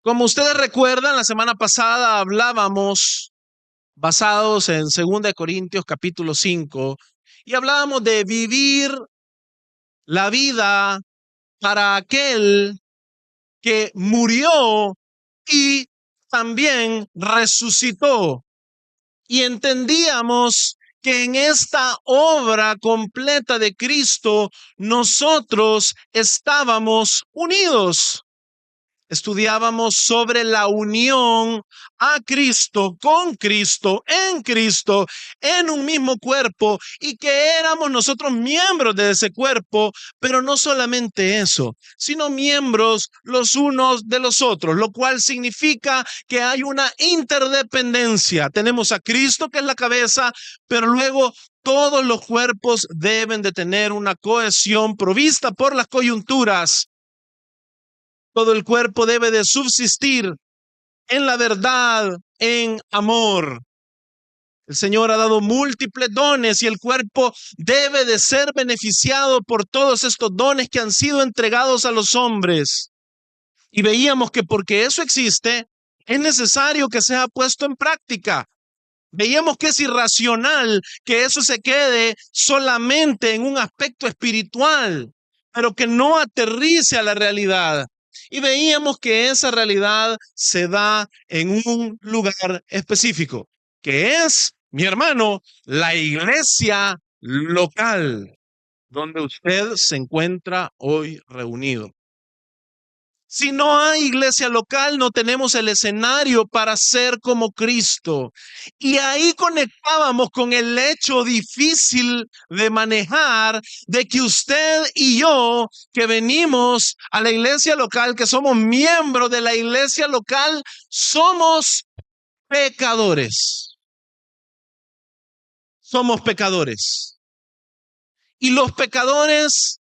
Como ustedes recuerdan, la semana pasada hablábamos basados en 2 Corintios capítulo 5 y hablábamos de vivir la vida para aquel que murió y también resucitó. Y entendíamos que en esta obra completa de Cristo nosotros estábamos unidos. Estudiábamos sobre la unión a Cristo, con Cristo, en un mismo cuerpo, y que éramos nosotros miembros de ese cuerpo, pero no solamente eso, sino miembros los unos de los otros, lo cual significa que hay una interdependencia. Tenemos a Cristo, que es la cabeza, pero luego todos los cuerpos deben de tener una cohesión provista por las coyunturas. Todo el cuerpo debe de subsistir en la verdad, en amor. El Señor ha dado múltiples dones y el cuerpo debe de ser beneficiado por todos estos dones que han sido entregados a los hombres. Y veíamos que porque eso existe, es necesario que sea puesto en práctica. Veíamos que es irracional que eso se quede solamente en un aspecto espiritual, pero que no aterrice a la realidad. Y veíamos que esa realidad se da en un lugar específico, que es, mi hermano, la iglesia local, donde usted se encuentra hoy reunido. Si no hay iglesia local, no tenemos el escenario para ser como Cristo. Y ahí conectábamos con el hecho difícil de manejar de que usted y yo, que venimos a la iglesia local, que somos miembros de la iglesia local, somos pecadores. Somos pecadores. Y los pecadores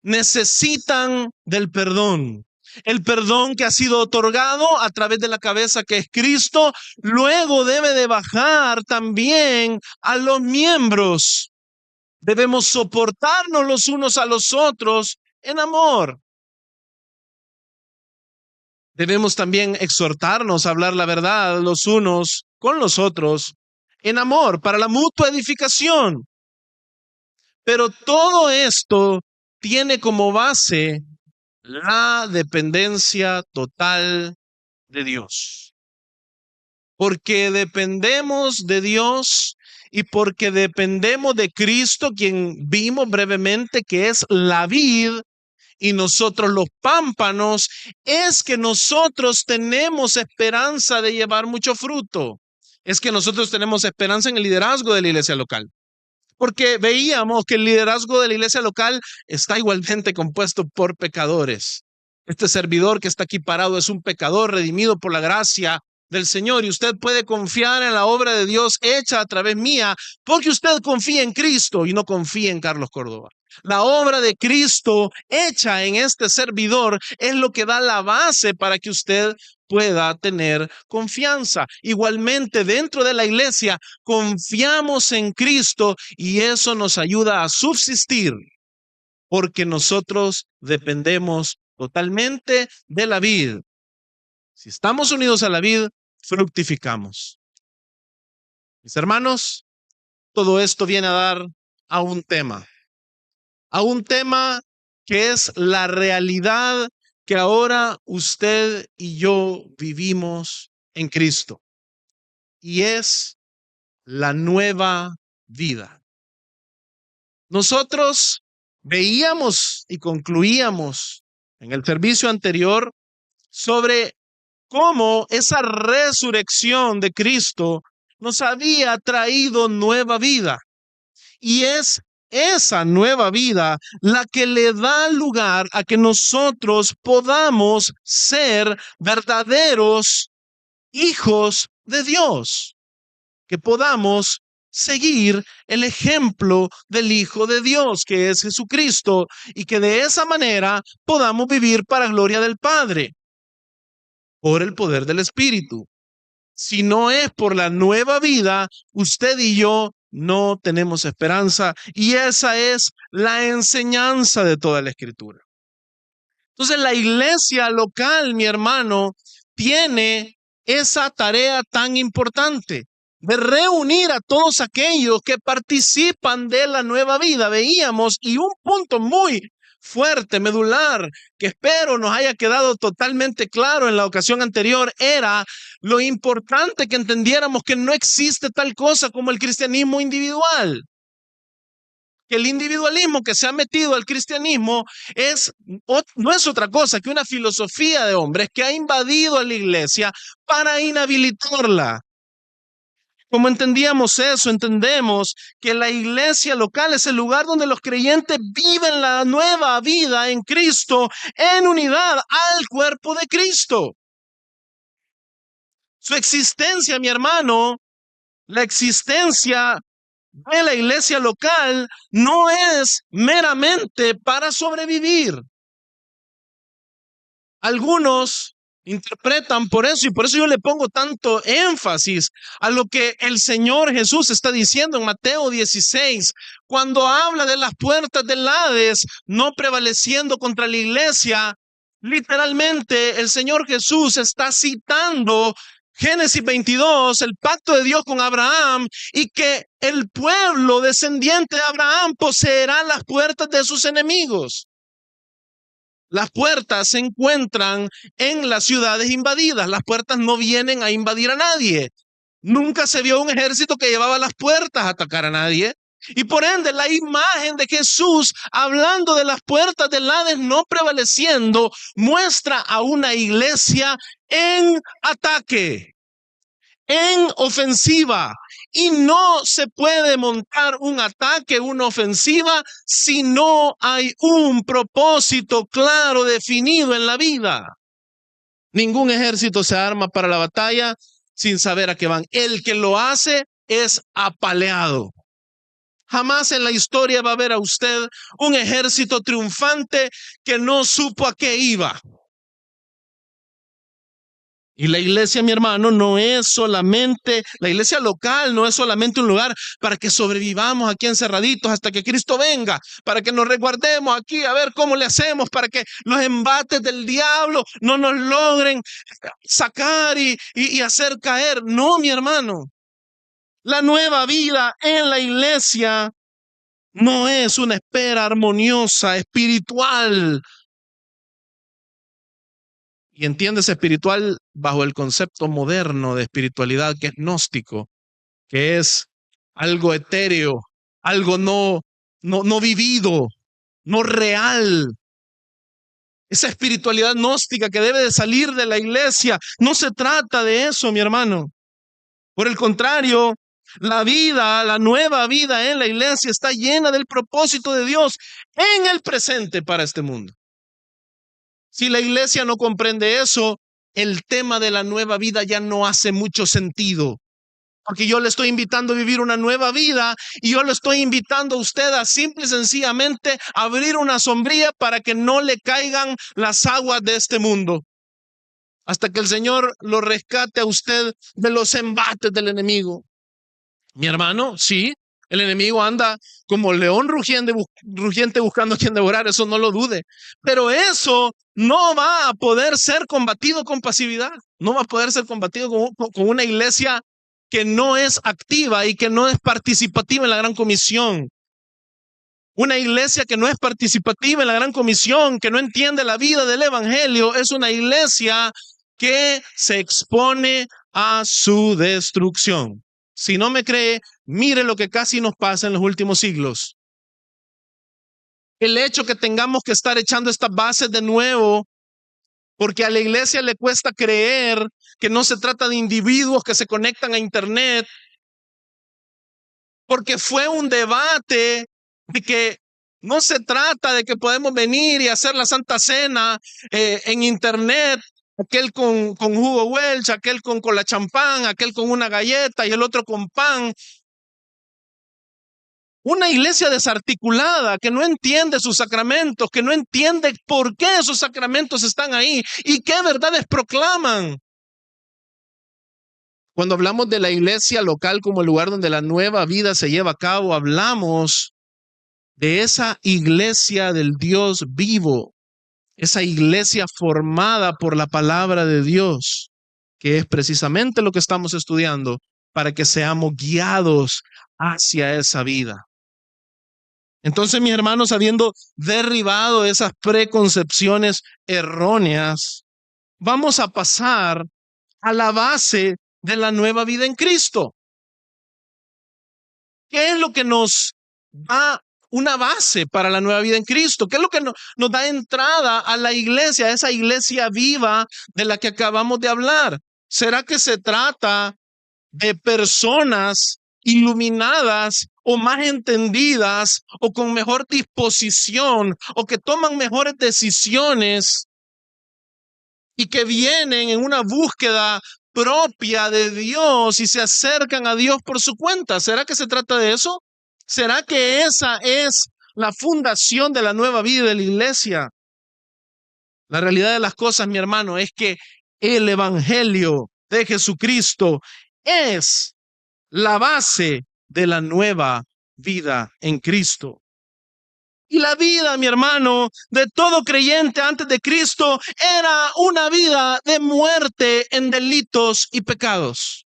necesitan del perdón. El perdón que ha sido otorgado a través de la cabeza que es Cristo, luego debe de bajar también a los miembros. Debemos soportarnos los unos a los otros en amor. Debemos también exhortarnos a hablar la verdad los unos con los otros en amor para la mutua edificación. Pero todo esto tiene como base la dependencia total de Dios. Porque dependemos de Dios y porque dependemos de Cristo, quien vimos brevemente que es la vid, y nosotros los pámpanos, es que nosotros tenemos esperanza de llevar mucho fruto. Es que nosotros tenemos esperanza en el liderazgo de la iglesia local. Porque veíamos que el liderazgo de la iglesia local está igualmente compuesto por pecadores. Este servidor que está aquí parado es un pecador redimido por la gracia del Señor, y usted puede confiar en la obra de Dios hecha a través mía porque usted confía en Cristo y no confía en Carlos Córdoba. La obra de Cristo hecha en este servidor es lo que da la base para que usted pueda tener confianza. Igualmente, dentro de la iglesia, confiamos en Cristo y eso nos ayuda a subsistir porque nosotros dependemos totalmente de la vid. Si estamos unidos a la vid, fructificamos. Mis hermanos, todo esto viene a dar a un tema que es la realidad que ahora usted y yo vivimos en Cristo, y es la nueva vida. Nosotros veíamos y concluíamos en el servicio anterior sobre cómo esa resurrección de Cristo nos había traído nueva vida, y es esa nueva vida la que le da lugar a que nosotros podamos ser verdaderos hijos de Dios, que podamos seguir el ejemplo del Hijo de Dios, que es Jesucristo, y que de esa manera podamos vivir para gloria del Padre, por el poder del Espíritu. Si no es por la nueva vida, usted y yo no tenemos esperanza, y esa es la enseñanza de toda la Escritura. Entonces, la iglesia local, mi hermano, tiene esa tarea tan importante de reunir a todos aquellos que participan de la nueva vida. Veíamos, y un punto muy fuerte, medular, que espero nos haya quedado totalmente claro en la ocasión anterior, era lo importante que entendiéramos que no existe tal cosa como el cristianismo individual. Que el individualismo que se ha metido al cristianismo no es otra cosa que una filosofía de hombres que ha invadido a la iglesia para inhabilitarla. Como entendíamos eso, entendemos que la iglesia local es el lugar donde los creyentes viven la nueva vida en Cristo en unidad al cuerpo de Cristo. Su existencia, mi hermano, la existencia de la iglesia local no es meramente para sobrevivir. Algunos interpretan por eso, y por eso yo le pongo tanto énfasis a lo que el Señor Jesús está diciendo en Mateo 16, cuando habla de las puertas del Hades no prevaleciendo contra la iglesia. Literalmente el Señor Jesús está citando Génesis 22, el pacto de Dios con Abraham, y que el pueblo descendiente de Abraham poseerá las puertas de sus enemigos. Las puertas se encuentran en las ciudades invadidas. Las puertas no vienen a invadir a nadie. Nunca se vio un ejército que llevaba las puertas a atacar a nadie. Y por ende, la imagen de Jesús hablando de las puertas del Hades no prevaleciendo muestra a una iglesia en ataque, en ofensiva. Y no se puede montar un ataque, una ofensiva, si no hay un propósito claro definido en la vida. Ningún ejército se arma para la batalla sin saber a qué van. El que lo hace es apaleado. Jamás en la historia va a ver a usted un ejército triunfante que no supo a qué iba. Y la iglesia, mi hermano, no es solamente, la iglesia local no es solamente un lugar para que sobrevivamos aquí encerraditos hasta que Cristo venga, para que nos resguardemos aquí a ver cómo le hacemos para que los embates del diablo no nos logren sacar y hacer caer. No, mi hermano, la nueva vida en la iglesia no es una espera armoniosa, espiritual. Y entiéndese espiritual bajo el concepto moderno de espiritualidad que es gnóstico, que es algo etéreo, algo no vivido, no real. Esa espiritualidad gnóstica que debe de salir de la iglesia, no se trata de eso, mi hermano. Por el contrario, la vida, la nueva vida en la iglesia está llena del propósito de Dios en el presente para este mundo. Si la iglesia no comprende eso, el tema de la nueva vida ya no hace mucho sentido. Porque yo le estoy invitando a vivir una nueva vida y yo le estoy invitando a usted a simple y sencillamente abrir una sombrilla para que no le caigan las aguas de este mundo. Hasta que el Señor lo rescate a usted de los embates del enemigo. Mi hermano, sí, el enemigo anda como león rugiente buscando a quien devorar, eso no lo dude. Pero eso no va a poder ser combatido con pasividad. No va a poder ser combatido con una iglesia que no es activa y que no es participativa en la gran comisión. Una iglesia que no es participativa en la gran comisión, que no entiende la vida del evangelio, es una iglesia que se expone a su destrucción. Si no me cree, mire lo que casi nos pasa en los últimos siglos. El hecho que tengamos que estar echando estas bases de nuevo, porque a la iglesia le cuesta creer que no se trata de individuos que se conectan a internet, porque fue un debate de que no se trata de que podemos venir y hacer la Santa Cena en internet, aquel con jugo Welch, aquel con la champán, aquel con una galleta y el otro con pan. Una iglesia desarticulada que no entiende sus sacramentos, que no entiende por qué esos sacramentos están ahí y qué verdades proclaman. Cuando hablamos de la iglesia local como el lugar donde la nueva vida se lleva a cabo, hablamos de esa iglesia del Dios vivo, esa iglesia formada por la palabra de Dios, que es precisamente lo que estamos estudiando, para que seamos guiados hacia esa vida. Entonces, mis hermanos, habiendo derribado esas preconcepciones erróneas, vamos a pasar a la base de la nueva vida en Cristo. ¿Qué es lo que nos da una base para la nueva vida en Cristo? ¿Qué es lo que nos da entrada a la iglesia, a esa iglesia viva de la que acabamos de hablar? ¿Será que se trata de personas iluminadas o más entendidas o con mejor disposición o que toman mejores decisiones y que vienen en una búsqueda propia de Dios y se acercan a Dios por su cuenta? ¿Será que se trata de eso? ¿Será que esa es la fundación de la nueva vida de la iglesia? La realidad de las cosas, mi hermano, es que el evangelio de Jesucristo es la base de la nueva vida en Cristo. Y la vida, mi hermano, de todo creyente antes de Cristo era una vida de muerte en delitos y pecados.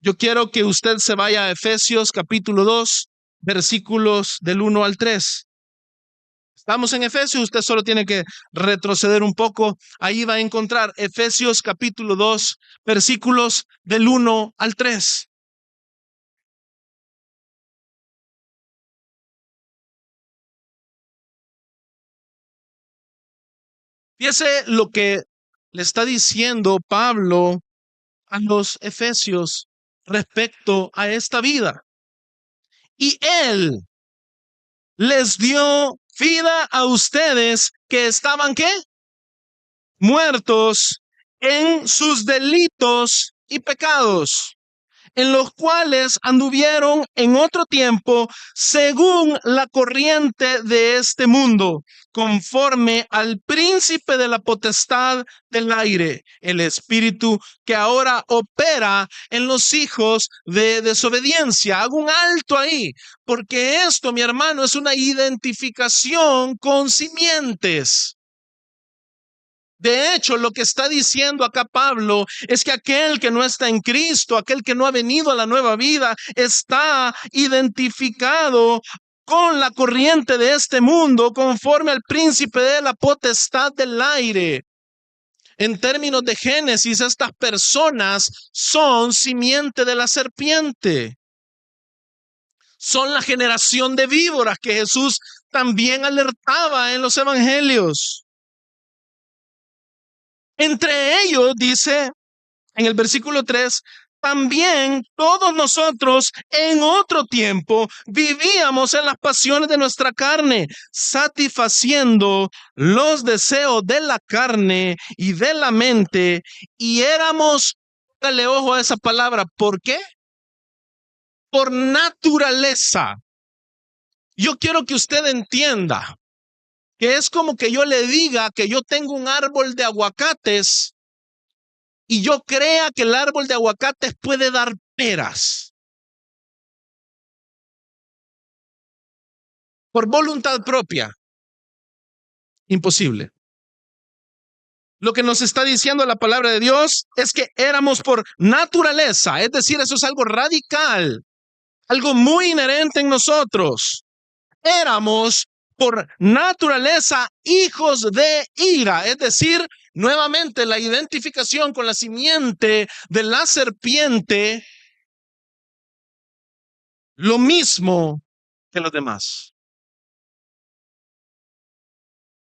Yo quiero que usted se vaya a Efesios capítulo 2, versículos del 1 al 3. Estamos en Efesios, usted solo tiene que retroceder un poco. Ahí va a encontrar Efesios capítulo 2, versículos del 1 al 3. Fíjese lo que le está diciendo Pablo a los efesios respecto a esta vida. Y él les dio vida a ustedes que estaban, ¿qué? Muertos en sus delitos y pecados, en los cuales anduvieron en otro tiempo según la corriente de este mundo, conforme al príncipe de la potestad del aire, el espíritu que ahora opera en los hijos de desobediencia. Hago un alto ahí, porque esto, mi hermano, es una identificación con simientes. De hecho, lo que está diciendo acá Pablo es que aquel que no está en Cristo, aquel que no ha venido a la nueva vida, está identificado con la corriente de este mundo, conforme al príncipe de la potestad del aire. En términos de Génesis, estas personas son simiente de la serpiente. Son la generación de víboras que Jesús también alertaba en los evangelios. Entre ellos, dice en el versículo 3, también todos nosotros en otro tiempo vivíamos en las pasiones de nuestra carne, satisfaciendo los deseos de la carne y de la mente, y éramos, dale ojo a esa palabra, ¿por qué? Por naturaleza. Yo quiero que usted entienda que es como que yo le diga que yo tengo un árbol de aguacates y yo crea que el árbol de aguacates puede dar peras. Por voluntad propia. Imposible. Lo que nos está diciendo la palabra de Dios es que éramos por naturaleza, es decir, eso es algo radical, algo muy inherente en nosotros. Éramos por naturaleza hijos de ira, es decir, nuevamente la identificación con la simiente de la serpiente, lo mismo que los demás.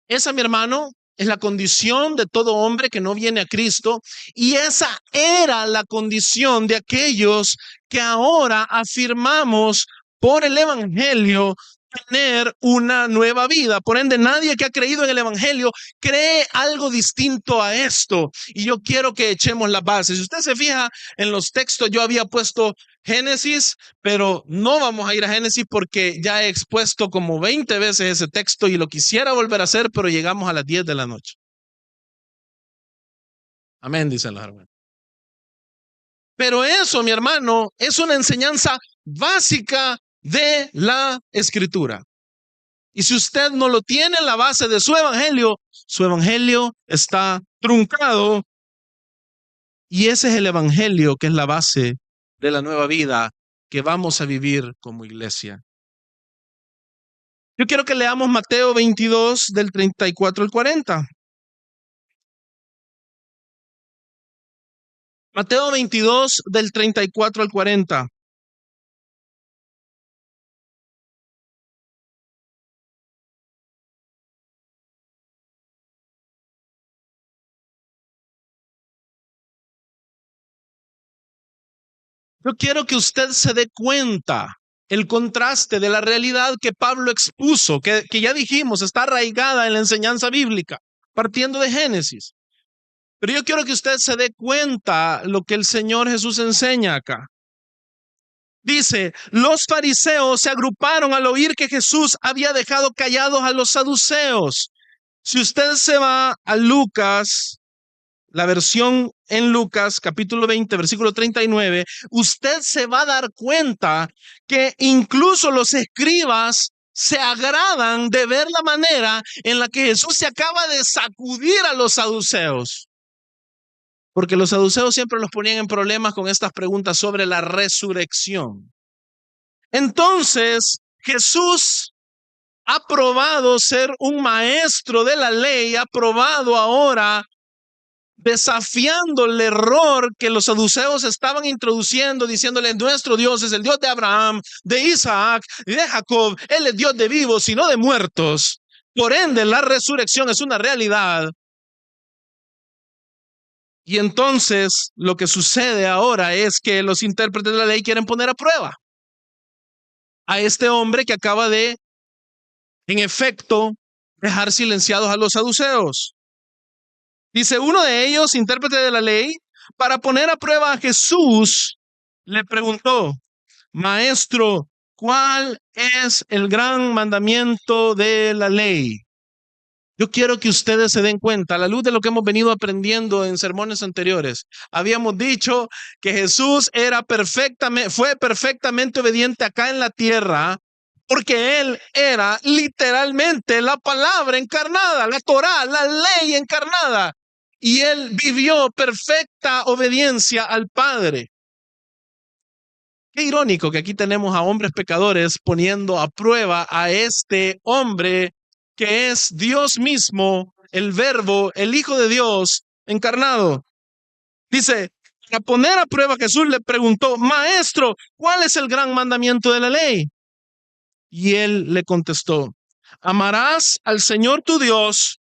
Esa, mi hermano, es la condición de todo hombre que no viene a Cristo, y esa era la condición de aquellos que ahora afirmamos por el evangelio tener una nueva vida. Por ende, nadie que ha creído en el evangelio cree algo distinto a esto. Y yo quiero que echemos las bases. Si usted se fija en los textos, yo había puesto Génesis, pero no vamos a ir a Génesis porque ya he expuesto como 20 veces ese texto y lo quisiera volver a hacer, pero llegamos a las 10 de la noche. Amén, dicen los hermanos. Pero eso, mi hermano, es una enseñanza básica de la Escritura. Y si usted no lo tiene en la base de su evangelio está truncado. Y ese es el evangelio que es la base de la nueva vida que vamos a vivir como iglesia. Yo quiero que leamos Mateo 22 del 34 al 40. Mateo 22 del 34 al 40. Yo quiero que usted se dé cuenta el contraste de la realidad que Pablo expuso, que ya dijimos está arraigada en la enseñanza bíblica, partiendo de Génesis. Pero yo quiero que usted se dé cuenta lo que el Señor Jesús enseña acá. Dice, los fariseos se agruparon al oír que Jesús había dejado callados a los saduceos. Si usted se va a Lucas, la versión en Lucas, capítulo 20, versículo 39, usted se va a dar cuenta que incluso los escribas se agradan de ver la manera en la que Jesús se acaba de sacudir a los saduceos. Porque los saduceos siempre los ponían en problemas con estas preguntas sobre la resurrección. Entonces, Jesús ha probado ser un maestro de la ley, ha probado ahora desafiando el error que los saduceos estaban introduciendo, diciéndole, nuestro Dios es el Dios de Abraham, de Isaac y de Jacob. Él es Dios de vivos y no de muertos. Por ende, la resurrección es una realidad. Y entonces, lo que sucede ahora es que los intérpretes de la ley quieren poner a prueba a este hombre que acaba de, en efecto, dejar silenciados a los saduceos. Dice, uno de ellos, intérprete de la ley, para poner a prueba a Jesús, le preguntó, Maestro, ¿cuál es el gran mandamiento de la ley? Yo quiero que ustedes se den cuenta, a la luz de lo que hemos venido aprendiendo en sermones anteriores. Habíamos dicho que Jesús fue perfectamente obediente acá en la tierra, porque Él era literalmente la palabra encarnada, la Torá, la ley encarnada. Y Él vivió perfecta obediencia al Padre. Qué irónico que aquí tenemos a hombres pecadores poniendo a prueba a este hombre que es Dios mismo, el Verbo, el Hijo de Dios encarnado. Dice, a poner a prueba Jesús le preguntó, Maestro, ¿cuál es el gran mandamiento de la ley? Y él le contestó, amarás al Señor tu Dios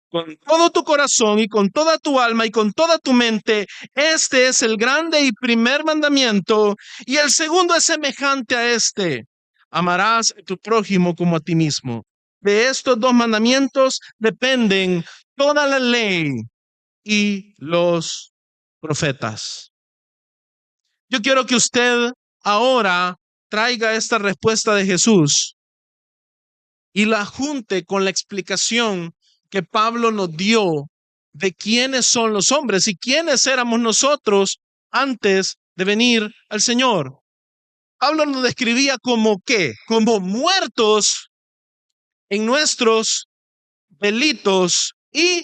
con todo tu corazón y con toda tu alma y con toda tu mente. Este es el grande y primer mandamiento, y el segundo es semejante a este. Amarás a tu prójimo como a ti mismo. De estos dos mandamientos dependen toda la ley y los profetas. Yo quiero que usted ahora traiga esta respuesta de Jesús y la junte con la explicación que Pablo nos dio de quiénes son los hombres y quiénes éramos nosotros antes de venir al Señor. Pablo nos describía como ¿qué? Como muertos en nuestros delitos y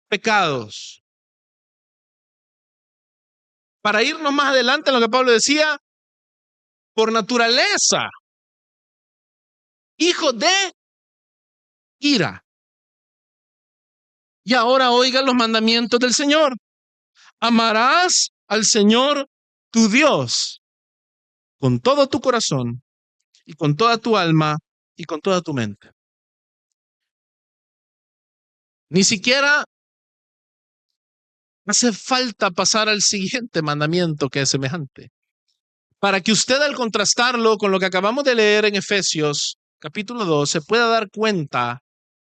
pecados. Para irnos más adelante en lo que Pablo decía, por naturaleza, hijos de ira. Y ahora oiga los mandamientos del Señor. Amarás al Señor tu Dios con todo tu corazón y con toda tu alma y con toda tu mente. Ni siquiera hace falta pasar al siguiente mandamiento que es semejante. Para que usted al contrastarlo con lo que acabamos de leer en Efesios capítulo 2 se pueda dar cuenta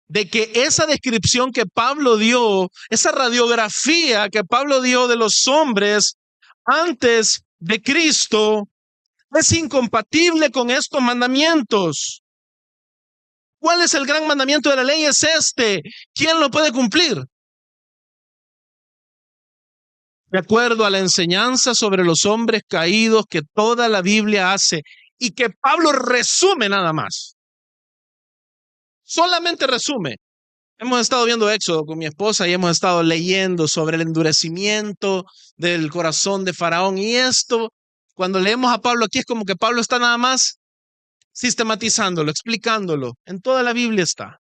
de que esa descripción que Pablo dio, esa radiografía que Pablo dio de los hombres antes de Cristo, es incompatible con estos mandamientos. ¿Cuál es el gran mandamiento de la ley? Es este. ¿Quién lo puede cumplir? De acuerdo a la enseñanza sobre los hombres caídos que toda la Biblia hace y que Pablo resume nada más. Solamente resume. Hemos estado viendo Éxodo con mi esposa y hemos estado leyendo sobre el endurecimiento del corazón de Faraón. Y esto, cuando leemos a Pablo aquí, es como que Pablo está nada más sistematizándolo, explicándolo. En toda la Biblia está.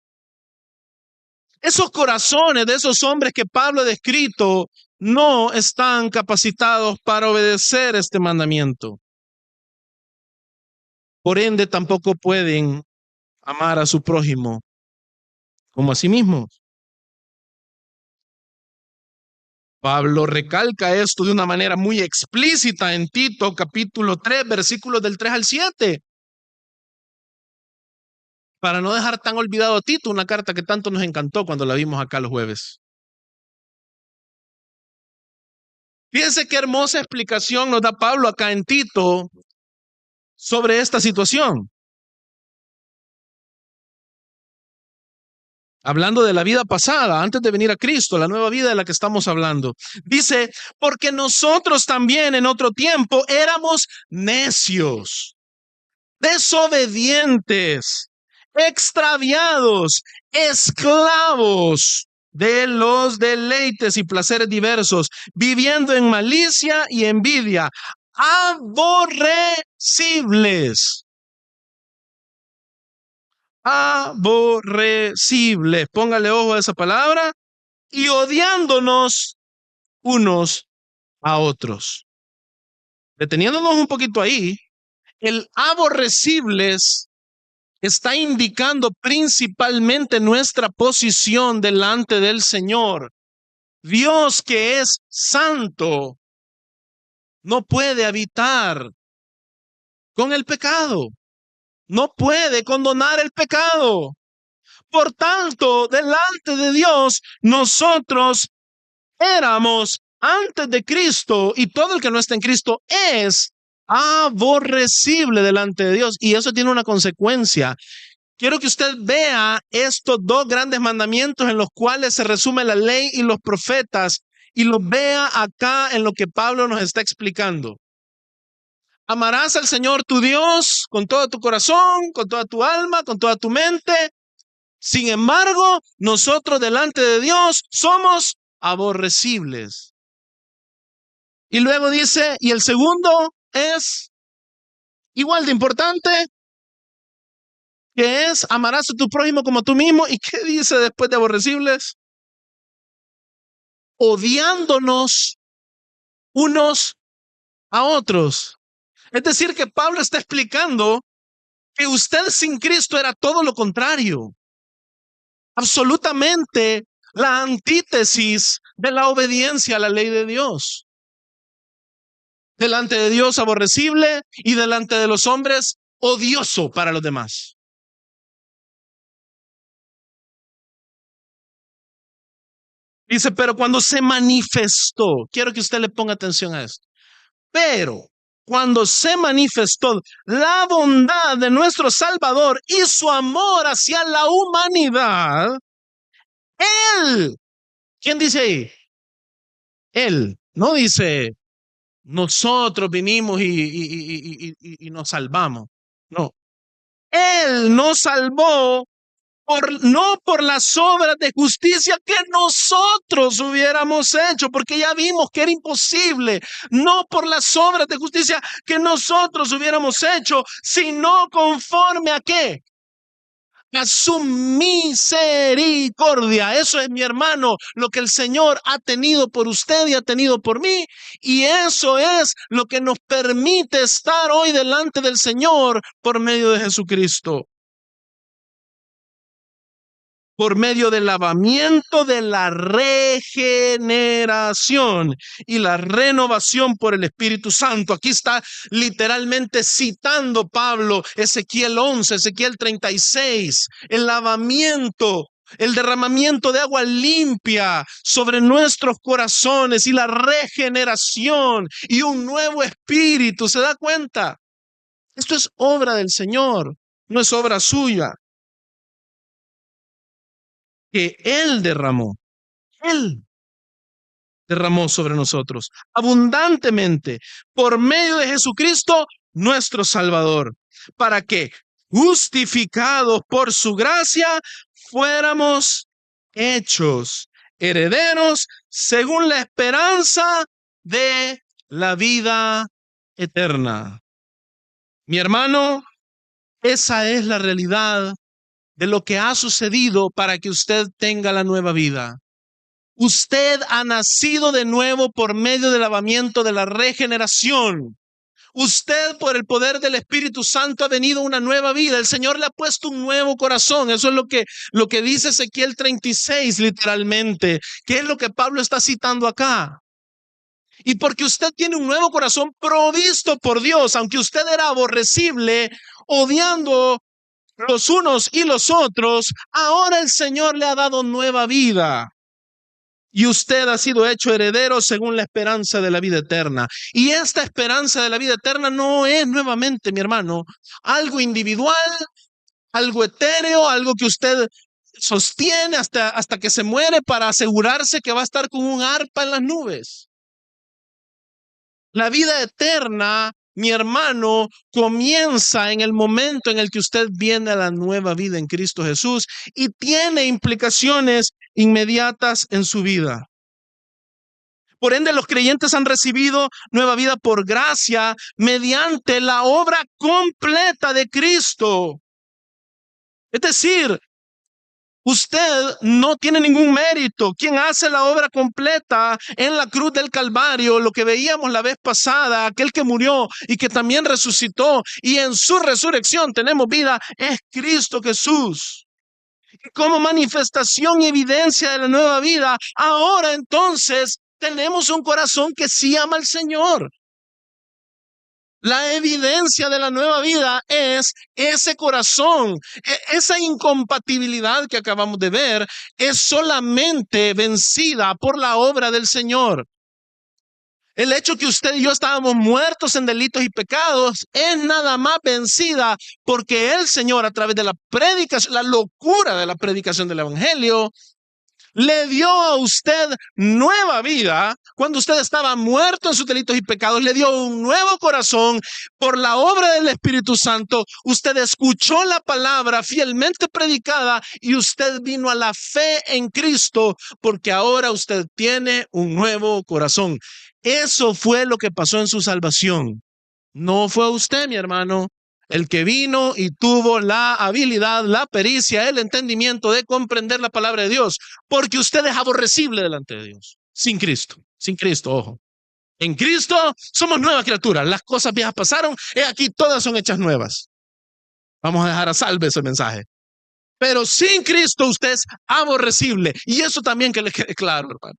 Esos corazones de esos hombres que Pablo ha descrito no están capacitados para obedecer este mandamiento. Por ende, tampoco pueden amar a su prójimo como a sí mismos. Pablo recalca esto de una manera muy explícita en Tito capítulo 3, versículos del 3 al 7. Para no dejar tan olvidado a Tito, una carta que tanto nos encantó cuando la vimos acá los jueves. Fíjense qué hermosa explicación nos da Pablo acá en Tito sobre esta situación. Hablando de la vida pasada, antes de venir a Cristo, la nueva vida de la que estamos hablando. Dice, porque nosotros también en otro tiempo éramos necios, desobedientes, extraviados, esclavos de los deleites y placeres diversos, viviendo en malicia y envidia, aborrecibles. Aborrecibles. Póngale ojo a esa palabra. Y odiándonos unos a otros. Deteniéndonos un poquito ahí, el aborrecibles está indicando principalmente nuestra posición delante del Señor. Dios, que es santo, no puede habitar con el pecado. No puede condonar el pecado. Por tanto, delante de Dios, nosotros éramos antes de Cristo, y todo el que no está en Cristo es aborrecible delante de Dios. Y eso tiene una consecuencia. Quiero que usted vea estos dos grandes mandamientos en los cuales se resume la ley y los profetas, y los vea acá en lo que Pablo nos está explicando. Amarás al Señor tu Dios con todo tu corazón, con toda tu alma, con toda tu mente. Sin embargo, nosotros delante de Dios somos aborrecibles. Y luego dice, y el segundo es igual de importante, que es amarás a tu prójimo como tú mismo. ¿Y qué dice después de aborrecibles? Odiándonos unos a otros. Es decir, que Pablo está explicando que usted sin Cristo era todo lo contrario. Absolutamente la antítesis de la obediencia a la ley de Dios. Delante de Dios aborrecible y delante de los hombres odioso para los demás. Dice, pero cuando se manifestó, quiero que usted le ponga atención a esto, pero cuando se manifestó la bondad de nuestro Salvador y su amor hacia la humanidad, Él, ¿quién dice ahí? Él, no dice nosotros vinimos y nos salvamos. No, Él nos salvó no por las obras de justicia que nosotros hubiéramos hecho, porque ya vimos que era imposible, no por las obras de justicia que nosotros hubiéramos hecho, sino conforme a ¿qué? A su misericordia. Eso es, mi hermano, lo que el Señor ha tenido por usted y ha tenido por mí, y eso es lo que nos permite estar hoy delante del Señor por medio de Jesucristo. Por medio del lavamiento de la regeneración y la renovación por el Espíritu Santo. Aquí está literalmente citando Pablo Ezequiel 11, Ezequiel 36, el lavamiento, el derramamiento de agua limpia sobre nuestros corazones y la regeneración y un nuevo espíritu. ¿Se da cuenta? Esto es obra del Señor, no es obra suya. Que Él derramó sobre nosotros abundantemente por medio de Jesucristo, nuestro Salvador, para que justificados por su gracia, fuéramos hechos herederos según la esperanza de la vida eterna. Mi hermano, esa es la realidad de lo que ha sucedido para que usted tenga la nueva vida. Usted ha nacido de nuevo por medio del lavamiento de la regeneración. Usted, por el poder del Espíritu Santo, ha venido a una nueva vida. El Señor le ha puesto un nuevo corazón. Eso es lo que dice Ezequiel 36, literalmente, que es lo que Pablo está citando acá. Y porque usted tiene un nuevo corazón provisto por Dios, aunque usted era aborrecible, odiando los unos y los otros, ahora el Señor le ha dado nueva vida. Y usted ha sido hecho heredero según la esperanza de la vida eterna. Y esta esperanza de la vida eterna no es, nuevamente, mi hermano, algo individual, algo etéreo, algo que usted sostiene hasta que se muere para asegurarse que va a estar con un arpa en las nubes. La vida eterna, mi hermano, comienza en el momento en el que usted viene a la nueva vida en Cristo Jesús y tiene implicaciones inmediatas en su vida. Por ende, los creyentes han recibido nueva vida por gracia mediante la obra completa de Cristo. Es decir, usted no tiene ningún mérito. Quien hace la obra completa en la cruz del Calvario, lo que veíamos la vez pasada, aquel que murió y que también resucitó, y en su resurrección tenemos vida, es Cristo Jesús. Y como manifestación y evidencia de la nueva vida, ahora entonces tenemos un corazón que sí ama al Señor. La evidencia de la nueva vida es ese corazón. Esa incompatibilidad que acabamos de ver es solamente vencida por la obra del Señor. El hecho que usted y yo estábamos muertos en delitos y pecados es nada más vencida porque el Señor, a través de la predicación, la locura de la predicación del Evangelio, le dio a usted nueva vida. Cuando usted estaba muerto en sus delitos y pecados, le dio un nuevo corazón por la obra del Espíritu Santo. Usted escuchó la palabra fielmente predicada y usted vino a la fe en Cristo porque ahora usted tiene un nuevo corazón. Eso fue lo que pasó en su salvación. No fue usted, mi hermano, el que vino y tuvo la habilidad, la pericia, el entendimiento de comprender la palabra de Dios, porque usted es aborrecible delante de Dios, sin Cristo, ojo. En Cristo somos nuevas criaturas, las cosas viejas pasaron, aquí todas son hechas nuevas. Vamos a dejar a salve ese mensaje. Pero sin Cristo usted es aborrecible, y eso también que le quede claro, hermano.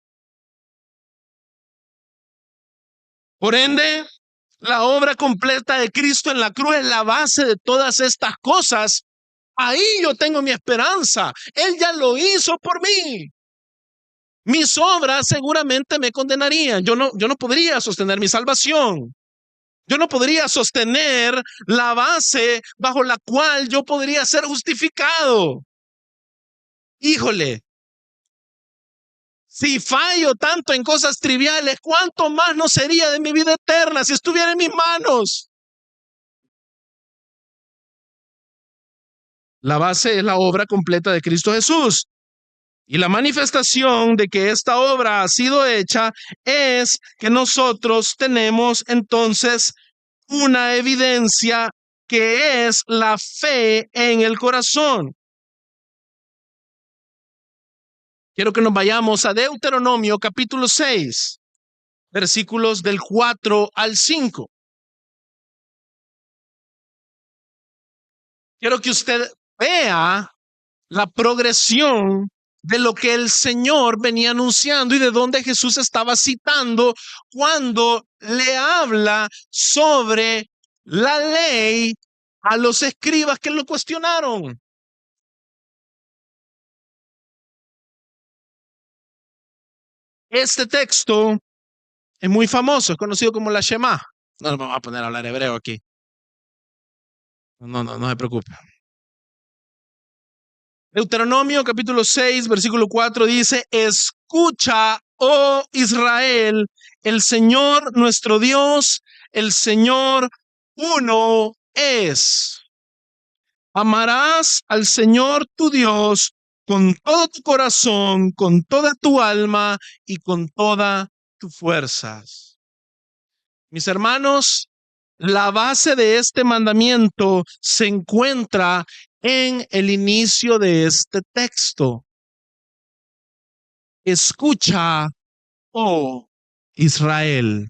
Por ende, la obra completa de Cristo en la cruz es la base de todas estas cosas. Ahí yo tengo mi esperanza. Él ya lo hizo por mí. Mis obras seguramente me condenarían. Yo no podría sostener mi salvación. Yo no podría sostener la base bajo la cual yo podría ser justificado. Híjole, si fallo tanto en cosas triviales, ¿cuánto más no sería de mi vida eterna si estuviera en mis manos? La base es la obra completa de Cristo Jesús. Y la manifestación de que esta obra ha sido hecha es que nosotros tenemos entonces una evidencia que es la fe en el corazón. Quiero que nos vayamos a Deuteronomio capítulo 6, versículos del 4 al 5. Quiero que usted vea la progresión de lo que el Señor venía anunciando y de dónde Jesús estaba citando cuando le habla sobre la ley a los escribas que lo cuestionaron. Este texto es muy famoso, es conocido como la Shema. No me vamos a poner a hablar hebreo aquí. No se preocupe. Deuteronomio capítulo 6, versículo 4 dice: escucha, oh Israel, el Señor nuestro Dios, el Señor uno es. Amarás al Señor tu Dios con todo tu corazón, con toda tu alma y con todas tus fuerzas. Mis hermanos, la base de este mandamiento se encuentra en el inicio de este texto. Escucha, oh Israel.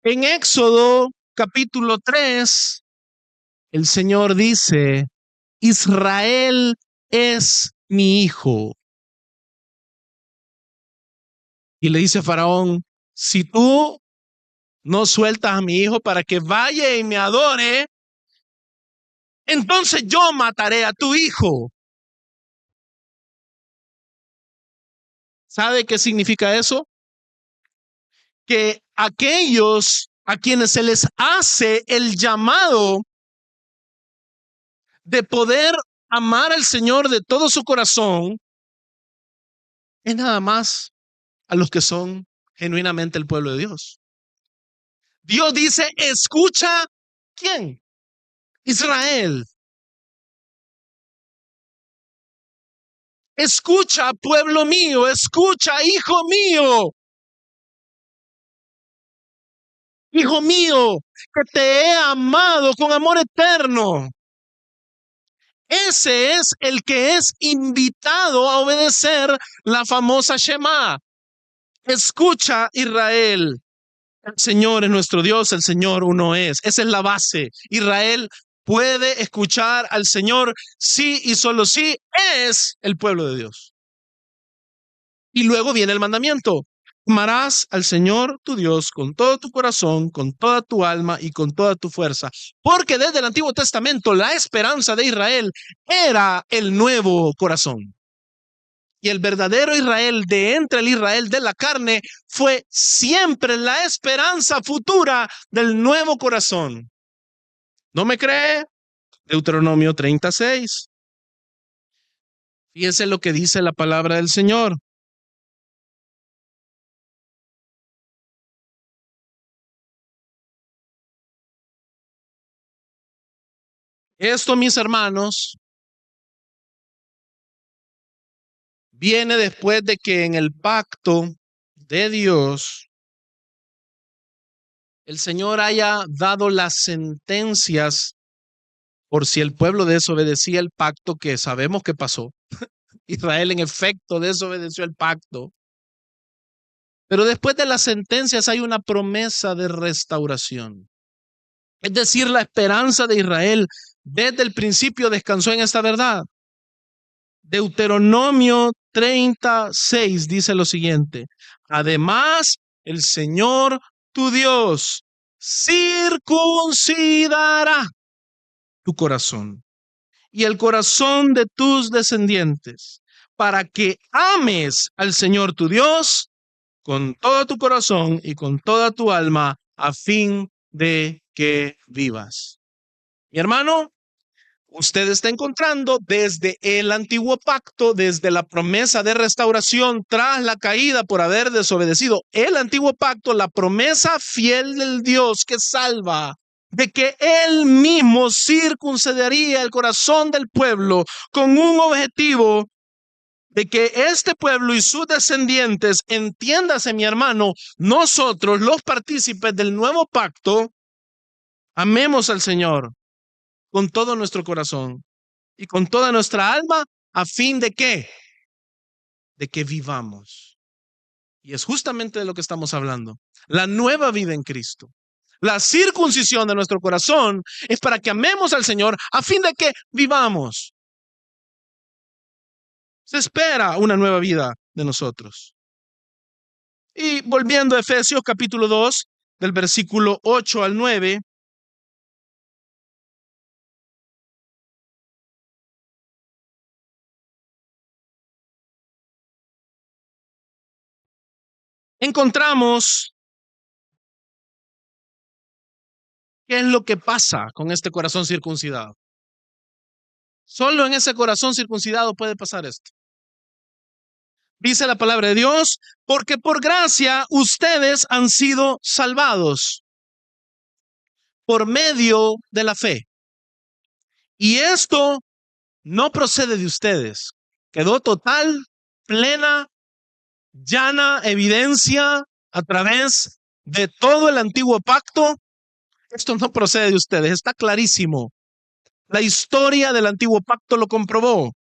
En Éxodo capítulo 3, el Señor dice, Israel es mi hijo. Y le dice a Faraón, si tú no sueltas a mi hijo para que vaya y me adore, entonces yo mataré a tu hijo. ¿Sabe qué significa eso? Que aquellos a quienes se les hace el llamado de poder amar al Señor de todo su corazón, es nada más a los que son genuinamente el pueblo de Dios. Dios dice, escucha, ¿quién? Israel. Escucha, pueblo mío, escucha, hijo mío. Hijo mío, que te he amado con amor eterno. Ese es el que es invitado a obedecer la famosa Shema. Escucha, Israel. El Señor es nuestro Dios, el Señor uno es. Esa es la base. Israel puede escuchar al Señor sí y solo sí es el pueblo de Dios. Y luego viene el mandamiento. Amarás al Señor tu Dios con todo tu corazón, con toda tu alma y con toda tu fuerza. Porque desde el Antiguo Testamento la esperanza de Israel era el nuevo corazón. Y el verdadero Israel de entre el Israel de la carne fue siempre la esperanza futura del nuevo corazón. ¿No me cree? Deuteronomio 36. Fíjese lo que dice la palabra del Señor. Esto, mis hermanos, viene después de que en el pacto de Dios el Señor haya dado las sentencias por si el pueblo desobedecía el pacto, que sabemos que pasó. Israel en efecto desobedeció el pacto. Pero después de las sentencias hay una promesa de restauración. Es decir, la esperanza de Israel desde el principio descansó en esta verdad. Deuteronomio 36 dice lo siguiente: además, el Señor tu Dios circuncidará tu corazón y el corazón de tus descendientes, para que ames al Señor tu Dios con todo tu corazón y con toda tu alma, a fin de que vivas. Mi hermano, usted está encontrando desde el antiguo pacto, desde la promesa de restauración tras la caída por haber desobedecido el antiguo pacto, la promesa fiel del Dios que salva, de que Él mismo circuncidaría el corazón del pueblo con un objetivo de que este pueblo y sus descendientes, entiéndase mi hermano, nosotros los partícipes del nuevo pacto, amemos al Señor con todo nuestro corazón y con toda nuestra alma, a fin de ¿qué? De que vivamos. Y es justamente de lo que estamos hablando. La nueva vida en Cristo. La circuncisión de nuestro corazón es para que amemos al Señor a fin de que vivamos. Se espera una nueva vida de nosotros. Y volviendo a Efesios capítulo 2, del versículo 8 al 9, encontramos qué es lo que pasa con este corazón circuncidado. Solo en ese corazón circuncidado puede pasar esto. Dice la palabra de Dios, porque por gracia ustedes han sido salvados por medio de la fe. Y esto no procede de ustedes. Quedó total, plena, llana evidencia a través de todo el antiguo pacto. Esto no procede de ustedes, está clarísimo. La historia del antiguo pacto lo comprobó.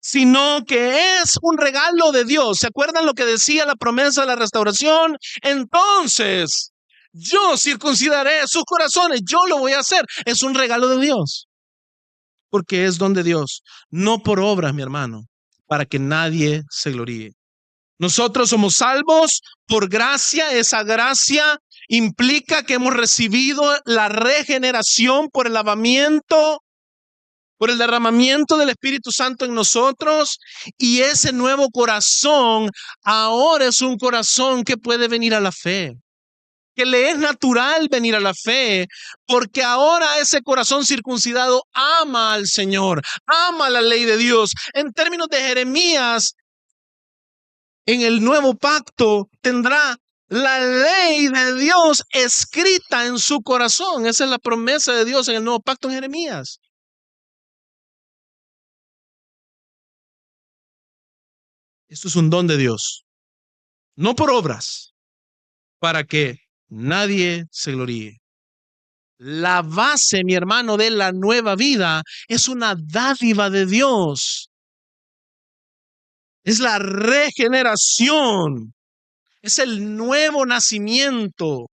Sino que es un regalo de Dios. ¿Se acuerdan lo que decía la promesa de la restauración? Entonces, yo circuncidaré sus corazones, yo lo voy a hacer. Es un regalo de Dios. Porque es don de Dios, no por obras, mi hermano, para que nadie se gloríe. Nosotros somos salvos por gracia. Esa gracia implica que hemos recibido la regeneración por el lavamiento, por el derramamiento del Espíritu Santo en nosotros, y ese nuevo corazón ahora es un corazón que puede venir a la fe, que le es natural venir a la fe, porque ahora ese corazón circuncidado ama al Señor, ama la ley de Dios. En términos de Jeremías, en el nuevo pacto tendrá la ley de Dios escrita en su corazón. Esa es la promesa de Dios en el nuevo pacto en Jeremías. Esto es un don de Dios, no por obras, para que nadie se gloríe. La base, mi hermano, de la nueva vida es una dádiva de Dios. Es la regeneración, es el nuevo nacimiento,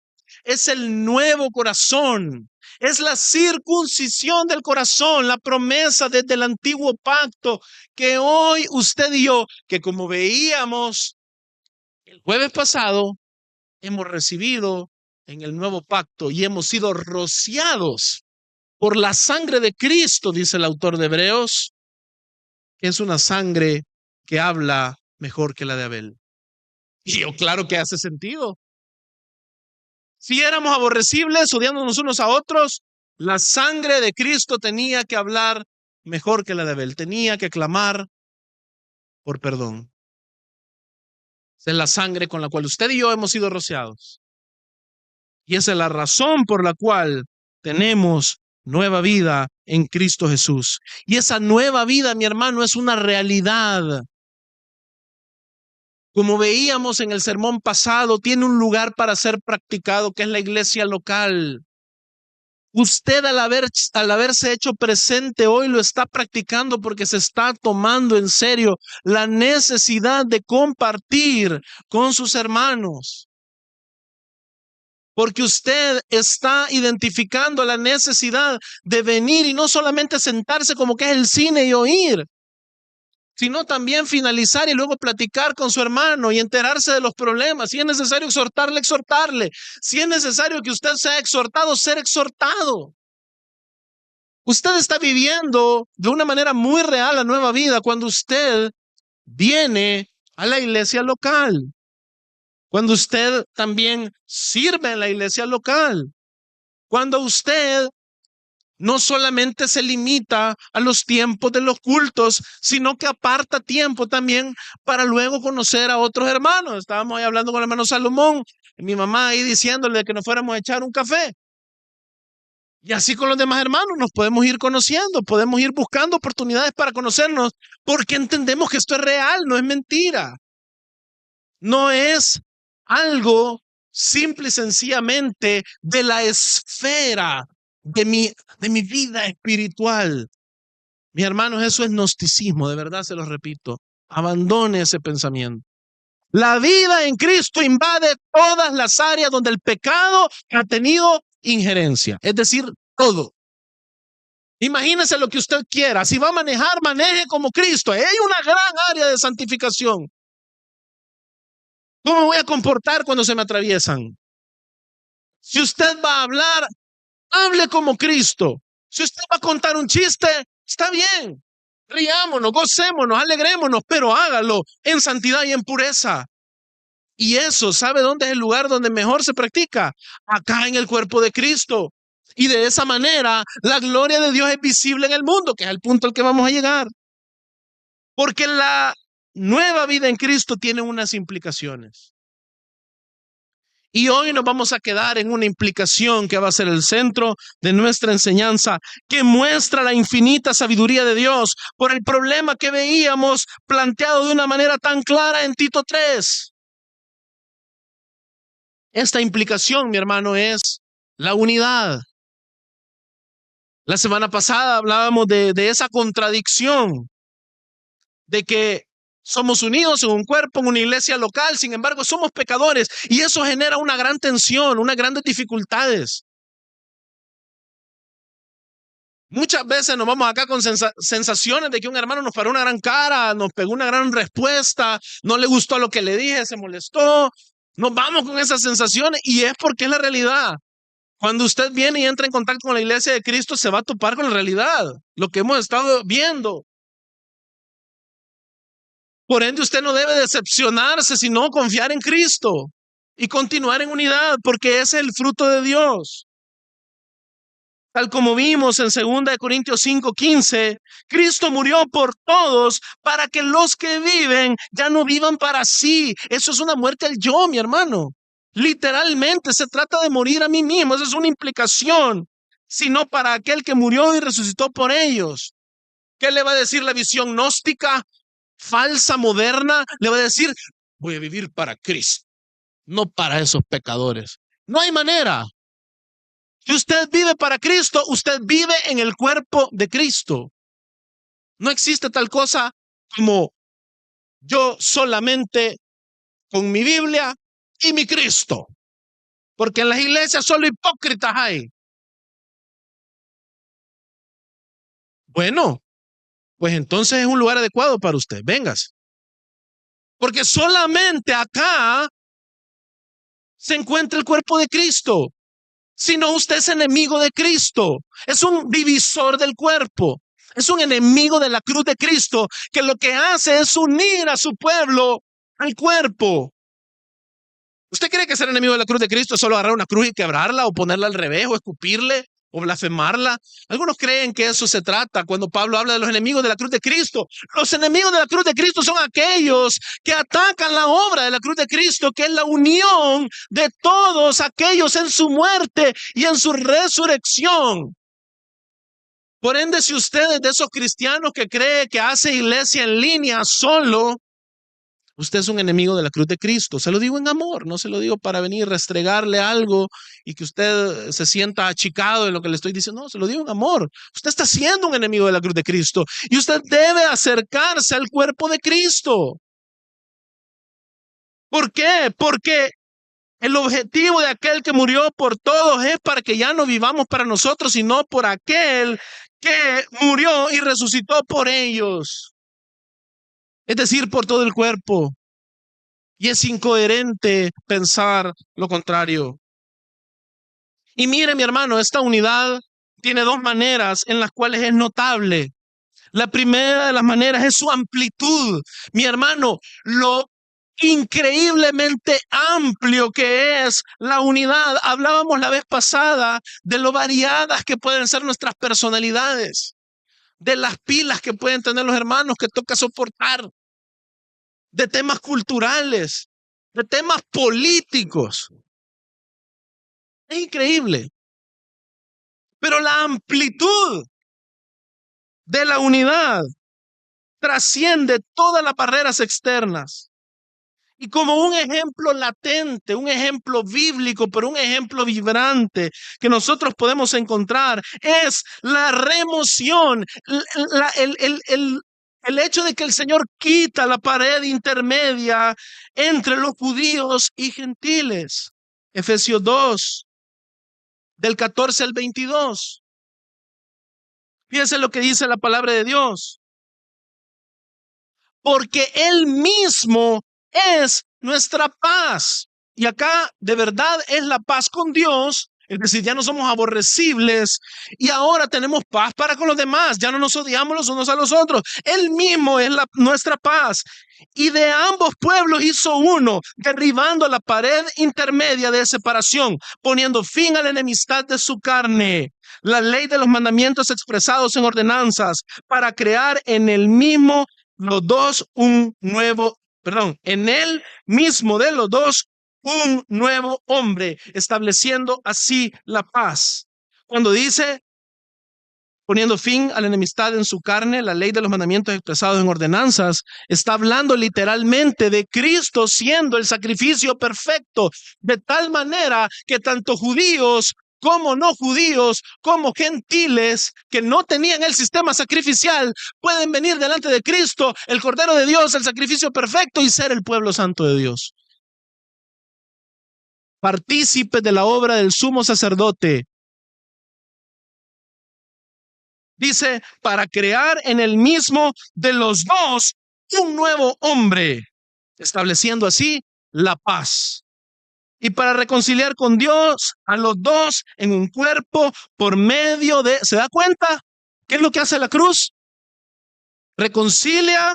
es el nuevo corazón, es la circuncisión del corazón, la promesa desde el antiguo pacto que hoy usted y yo, que como veíamos el jueves pasado, hemos recibido en el nuevo pacto y hemos sido rociados por la sangre de Cristo, dice el autor de Hebreos, que es una sangre que habla mejor que la de Abel. Y yo, claro que hace sentido. Si éramos aborrecibles, odiándonos unos a otros, la sangre de Cristo tenía que hablar mejor que la de Abel, tenía que clamar por perdón. Esa es la sangre con la cual usted y yo hemos sido rociados. Y esa es la razón por la cual tenemos nueva vida en Cristo Jesús. Y esa nueva vida, mi hermano, es una realidad. Como veíamos en el sermón pasado, tiene un lugar para ser practicado, que es la iglesia local. Usted al haberse hecho presente hoy lo está practicando porque se está tomando en serio la necesidad de compartir con sus hermanos. Porque usted está identificando la necesidad de venir y no solamente sentarse como que es el cine y oír, sino también finalizar y luego platicar con su hermano y enterarse de los problemas. Si es necesario exhortarle, exhortarle. Si es necesario que usted sea exhortado, ser exhortado. Usted está viviendo de una manera muy real la nueva vida cuando usted viene a la iglesia local. Cuando usted también sirve en la iglesia local. Cuando usted no solamente se limita a los tiempos de los cultos, sino que aparta tiempo también para luego conocer a otros hermanos. Estábamos ahí hablando con el hermano Salomón, y mi mamá ahí diciéndole que nos fuéramos a echar un café. Y así con los demás hermanos nos podemos ir conociendo, podemos ir buscando oportunidades para conocernos, porque entendemos que esto es real, no es mentira. No es algo simple y sencillamente de la esfera de mi vida espiritual. Mis hermanos, eso es gnosticismo, de verdad se los repito. Abandone ese pensamiento. La vida en Cristo invade todas las áreas donde el pecado ha tenido injerencia, es decir, todo. Imagínese lo que usted quiera. Si va a manejar, maneje como Cristo. Hay una gran área de santificación. ¿Cómo me voy a comportar cuando se me atraviesan? Si usted va a hablar, hable como Cristo. Si usted va a contar un chiste, está bien. Riámonos, gocémonos, alegrémonos, pero hágalo en santidad y en pureza. Y eso, ¿sabe dónde es el lugar donde mejor se practica? Acá en el cuerpo de Cristo. Y de esa manera, la gloria de Dios es visible en el mundo, que es el punto al que vamos a llegar. Porque la nueva vida en Cristo tiene unas implicaciones. Y hoy nos vamos a quedar en una implicación que va a ser el centro de nuestra enseñanza, que muestra la infinita sabiduría de Dios por el problema que veíamos planteado de una manera tan clara en Tito 3. Esta implicación, mi hermano, es la unidad. La semana pasada hablábamos de esa contradicción, de que somos unidos en un cuerpo, en una iglesia local, sin embargo somos pecadores y eso genera una gran tensión, unas grandes dificultades. Muchas veces nos vamos acá con sensaciones de que un hermano nos paró una gran cara, nos pegó una gran respuesta, no le gustó lo que le dije, se molestó. Nos vamos con esas sensaciones y es porque es la realidad. Cuando usted viene y entra en contacto con la iglesia de Cristo, se va a topar con la realidad, lo que hemos estado viendo. Por ende, usted no debe decepcionarse, sino confiar en Cristo y continuar en unidad, porque ese es el fruto de Dios. Tal como vimos en 2 Corintios 5:15, Cristo murió por todos para que los que viven ya no vivan para sí. Eso es una muerte al yo, mi hermano. Literalmente se trata de morir a mí mismo. Esa es una implicación, sino para aquel que murió y resucitó por ellos. ¿Qué le va a decir la visión gnóstica, falsa, moderna? Le va a decir, voy a vivir para Cristo, no para esos pecadores. No hay manera. Si usted vive para Cristo, usted vive en el cuerpo de Cristo. No existe tal cosa como yo solamente con mi Biblia y mi Cristo. Porque en las iglesias solo hipócritas hay. Bueno, pues entonces es un lugar adecuado para usted. Véngase. Porque solamente acá se encuentra el cuerpo de Cristo. Si no, usted es enemigo de Cristo. Es un divisor del cuerpo. Es un enemigo de la cruz de Cristo que lo que hace es unir a su pueblo al cuerpo. ¿Usted cree que ser enemigo de la cruz de Cristo es solo agarrar una cruz y quebrarla o ponerla al revés o escupirle o blasfemarla? Algunos creen que eso se trata cuando Pablo habla de los enemigos de la cruz de Cristo. Los enemigos de la cruz de Cristo son aquellos que atacan la obra de la cruz de Cristo, que es la unión de todos aquellos en su muerte y en su resurrección. Por ende, si usted es de esos cristianos que cree que hace iglesia en línea solo, usted es un enemigo de la cruz de Cristo. Se lo digo en amor, no se lo digo para venir a restregarle algo y que usted se sienta achicado en lo que le estoy diciendo. No, se lo digo en amor. Usted está siendo un enemigo de la cruz de Cristo y usted debe acercarse al cuerpo de Cristo. ¿Por qué? Porque el objetivo de aquel que murió por todos es para que ya no vivamos para nosotros, sino por aquel que murió y resucitó por ellos. Es decir, por todo el cuerpo. Y es incoherente pensar lo contrario. Y mire, mi hermano, esta unidad tiene dos maneras en las cuales es notable. La primera de las maneras es su amplitud. Mi hermano, lo increíblemente amplio que es la unidad. Hablábamos la vez pasada de lo variadas que pueden ser nuestras personalidades, de las pilas que pueden tener los hermanos que toca soportar, de temas culturales, de temas políticos. Es increíble. Pero la amplitud de la unidad trasciende todas las barreras externas. Y como un ejemplo latente, un ejemplo bíblico, pero un ejemplo vibrante que nosotros podemos encontrar es la remoción, el hecho de que el Señor quita la pared intermedia entre los judíos y gentiles. Efesios 2, del 14 al 22. Fíjense lo que dice la palabra de Dios. Porque Él mismo es nuestra paz. Y acá de verdad es la paz con Dios. Es decir, ya no somos aborrecibles y ahora tenemos paz para con los demás. Ya no nos odiamos los unos a los otros. Él mismo es nuestra paz. Y de ambos pueblos hizo uno, derribando la pared intermedia de separación, poniendo fin a la enemistad de su carne, la ley de los mandamientos expresados en ordenanzas, para crear en el mismo los dos en él mismo de los dos un nuevo hombre, estableciendo así la paz. Cuando dice, poniendo fin a la enemistad en su carne, la ley de los mandamientos expresados en ordenanzas, está hablando literalmente de Cristo siendo el sacrificio perfecto, de tal manera que tanto judíos como no judíos, como gentiles que no tenían el sistema sacrificial, pueden venir delante de Cristo, el Cordero de Dios, el sacrificio perfecto, y ser el pueblo santo de Dios. Partícipes de la obra del sumo sacerdote. Dice, para crear en el mismo de los dos un nuevo hombre, estableciendo así la paz. Y para reconciliar con Dios a los dos en un cuerpo por medio de... ¿Se da cuenta? ¿Qué es lo que hace la cruz? Reconcilia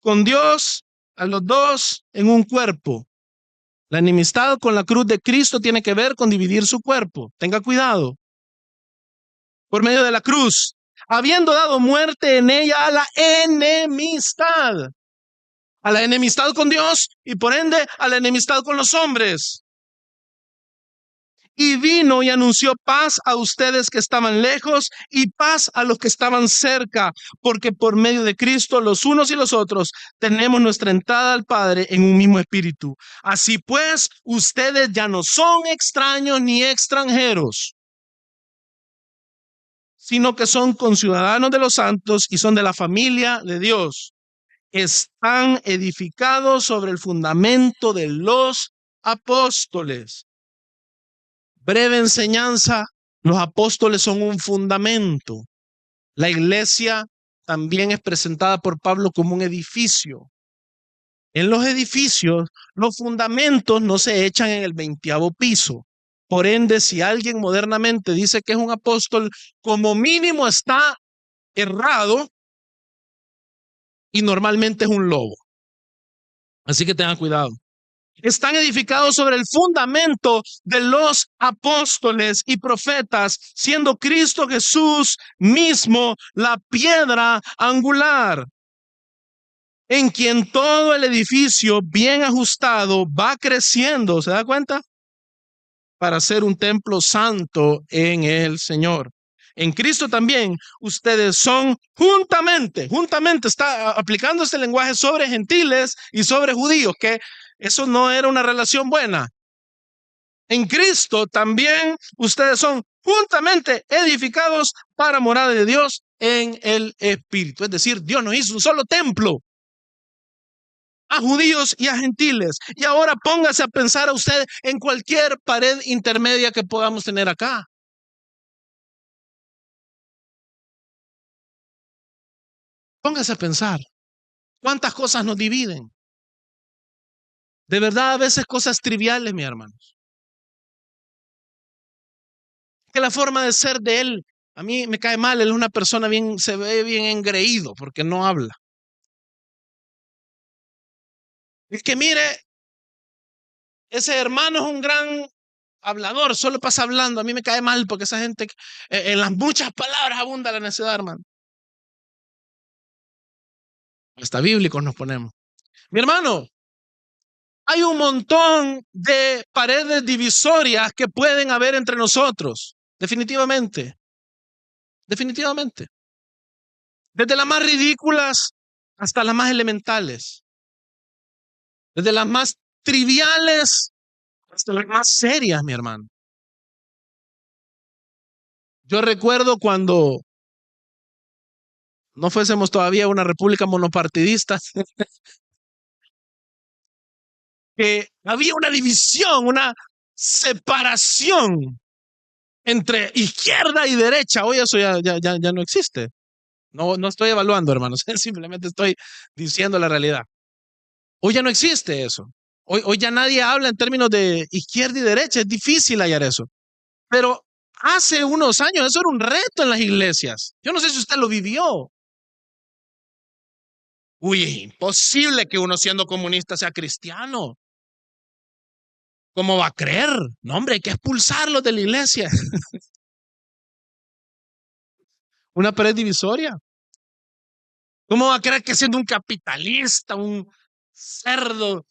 con Dios a los dos en un cuerpo. La enemistad con la cruz de Cristo tiene que ver con dividir su cuerpo. Tenga cuidado. Por medio de la cruz, habiendo dado muerte en ella a la enemistad con Dios y por ende a la enemistad con los hombres. Y vino y anunció paz a ustedes que estaban lejos y paz a los que estaban cerca, porque por medio de Cristo los unos y los otros tenemos nuestra entrada al Padre en un mismo espíritu. Así pues, ustedes ya no son extraños ni extranjeros, sino que son conciudadanos de los santos y son de la familia de Dios. Están edificados sobre el fundamento de los apóstoles. Breve enseñanza, los apóstoles son un fundamento. La iglesia también es presentada por Pablo como un edificio. En los edificios, los fundamentos no se echan en el 20º piso. Por ende, si alguien modernamente dice que es un apóstol, como mínimo está errado y normalmente es un lobo. Así que tengan cuidado. Están edificados sobre el fundamento de los apóstoles y profetas, siendo Cristo Jesús mismo la piedra angular, en quien todo el edificio bien ajustado va creciendo, ¿se da cuenta? Para ser un templo santo en el Señor. En Cristo también ustedes son juntamente, está aplicando este lenguaje sobre gentiles y sobre judíos, que eso no era una relación buena. En Cristo también ustedes son juntamente edificados para morada de Dios en el Espíritu. Es decir, Dios nos hizo un solo templo a judíos y a gentiles. Y ahora póngase a pensar a usted en cualquier pared intermedia que podamos tener acá. Póngase a pensar, ¿cuántas cosas nos dividen? De verdad, a veces cosas triviales, mi hermanos. Que la forma de ser de él, a mí me cae mal, él es una persona bien, se ve bien engreído porque no habla. Es que mire, ese hermano es un gran hablador, solo pasa hablando. A mí me cae mal porque esa gente, en las muchas palabras abunda la necedad, hermano. Hasta bíblicos nos ponemos. Mi hermano, hay un montón de paredes divisorias que pueden haber entre nosotros. Definitivamente. Definitivamente. Desde las más ridículas hasta las más elementales. Desde las más triviales hasta las más serias, mi hermano. Yo recuerdo cuando no fuésemos todavía una república monopartidista, que había una división, una separación entre izquierda y derecha. Hoy eso ya no existe. No estoy evaluando, hermanos, simplemente estoy diciendo la realidad. Hoy ya no existe eso. Hoy ya nadie habla en términos de izquierda y derecha, es difícil hallar eso. Pero hace unos años eso era un reto en las iglesias. Yo no sé si usted lo vivió. Uy, es imposible que uno siendo comunista sea cristiano. ¿Cómo va a creer? No, hombre, hay que expulsarlos de la iglesia. Una pared divisoria. ¿Cómo va a creer que siendo un capitalista, un cerdo,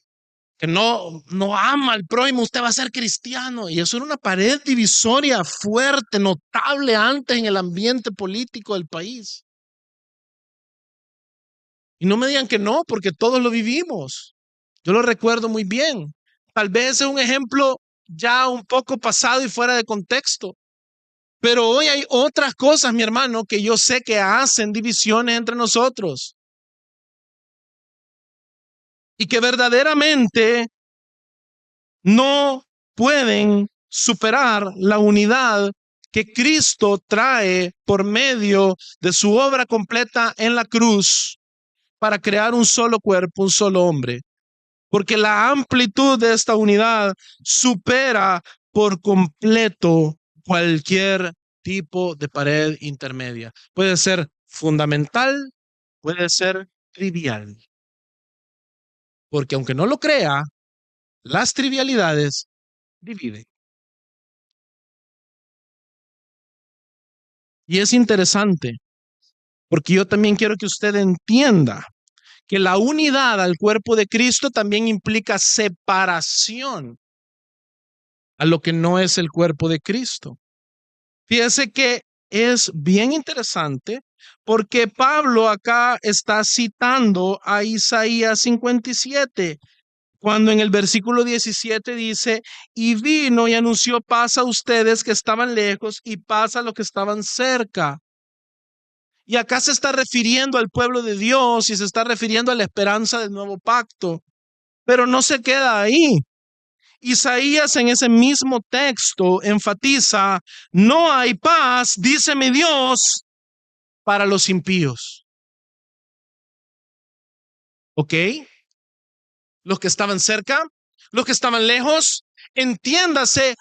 que no ama al prójimo, usted va a ser cristiano. Y eso era una pared divisoria fuerte, notable antes en el ambiente político del país. Y no me digan que no, porque todos lo vivimos. Yo lo recuerdo muy bien. Tal vez es un ejemplo ya un poco pasado y fuera de contexto. Pero hoy hay otras cosas, mi hermano, que yo sé que hacen divisiones entre nosotros. Y que verdaderamente no pueden superar la unidad que Cristo trae por medio de su obra completa en la cruz para crear un solo cuerpo, un solo hombre. Porque la amplitud de esta unidad supera por completo cualquier tipo de pared intermedia. Puede ser fundamental, puede ser trivial. Porque aunque no lo crea, las trivialidades dividen. Y es interesante, porque yo también quiero que usted entienda que la unidad al cuerpo de Cristo también implica separación a lo que no es el cuerpo de Cristo. Fíjese que es bien interesante porque Pablo acá está citando a Isaías 57, cuando en el versículo 17 dice, y vino y anunció paz a ustedes que estaban lejos y paz a los que estaban cerca. Y acá se está refiriendo al pueblo de Dios y se está refiriendo a la esperanza del nuevo pacto. Pero no se queda ahí. Isaías en ese mismo texto enfatiza, no hay paz, dice mi Dios, para los impíos. ¿Ok? Los que estaban cerca, los que estaban lejos, entiéndase,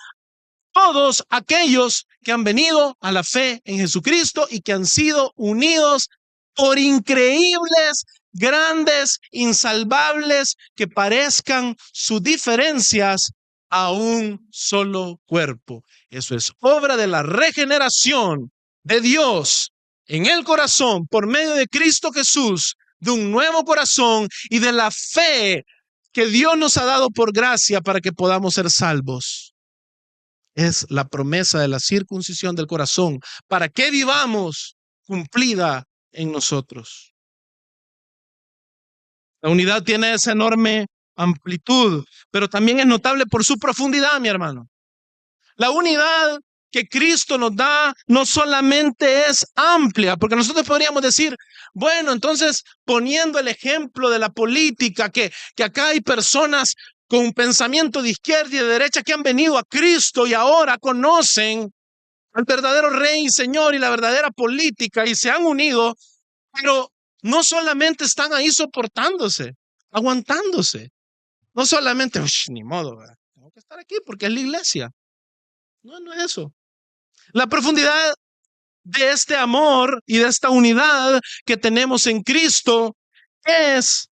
todos aquellos que han venido a la fe en Jesucristo y que han sido unidos por increíbles, grandes, insalvables que parezcan sus diferencias a un solo cuerpo. Eso es obra de la regeneración de Dios en el corazón por medio de Cristo Jesús, de un nuevo corazón y de la fe que Dios nos ha dado por gracia para que podamos ser salvos. Es la promesa de la circuncisión del corazón para que vivamos cumplida en nosotros. La unidad tiene esa enorme amplitud, pero también es notable por su profundidad, mi hermano. La unidad que Cristo nos da no solamente es amplia, porque nosotros podríamos decir, bueno, entonces poniendo el ejemplo de la política, que acá hay personas con un pensamiento de izquierda y de derecha que han venido a Cristo y ahora conocen al verdadero Rey y Señor y la verdadera política y se han unido, pero no solamente están ahí soportándose, aguantándose. No solamente, ni modo, ¿verdad? Tengo que estar aquí porque es la iglesia. No, no es eso. La profundidad de este amor y de esta unidad que tenemos en Cristo es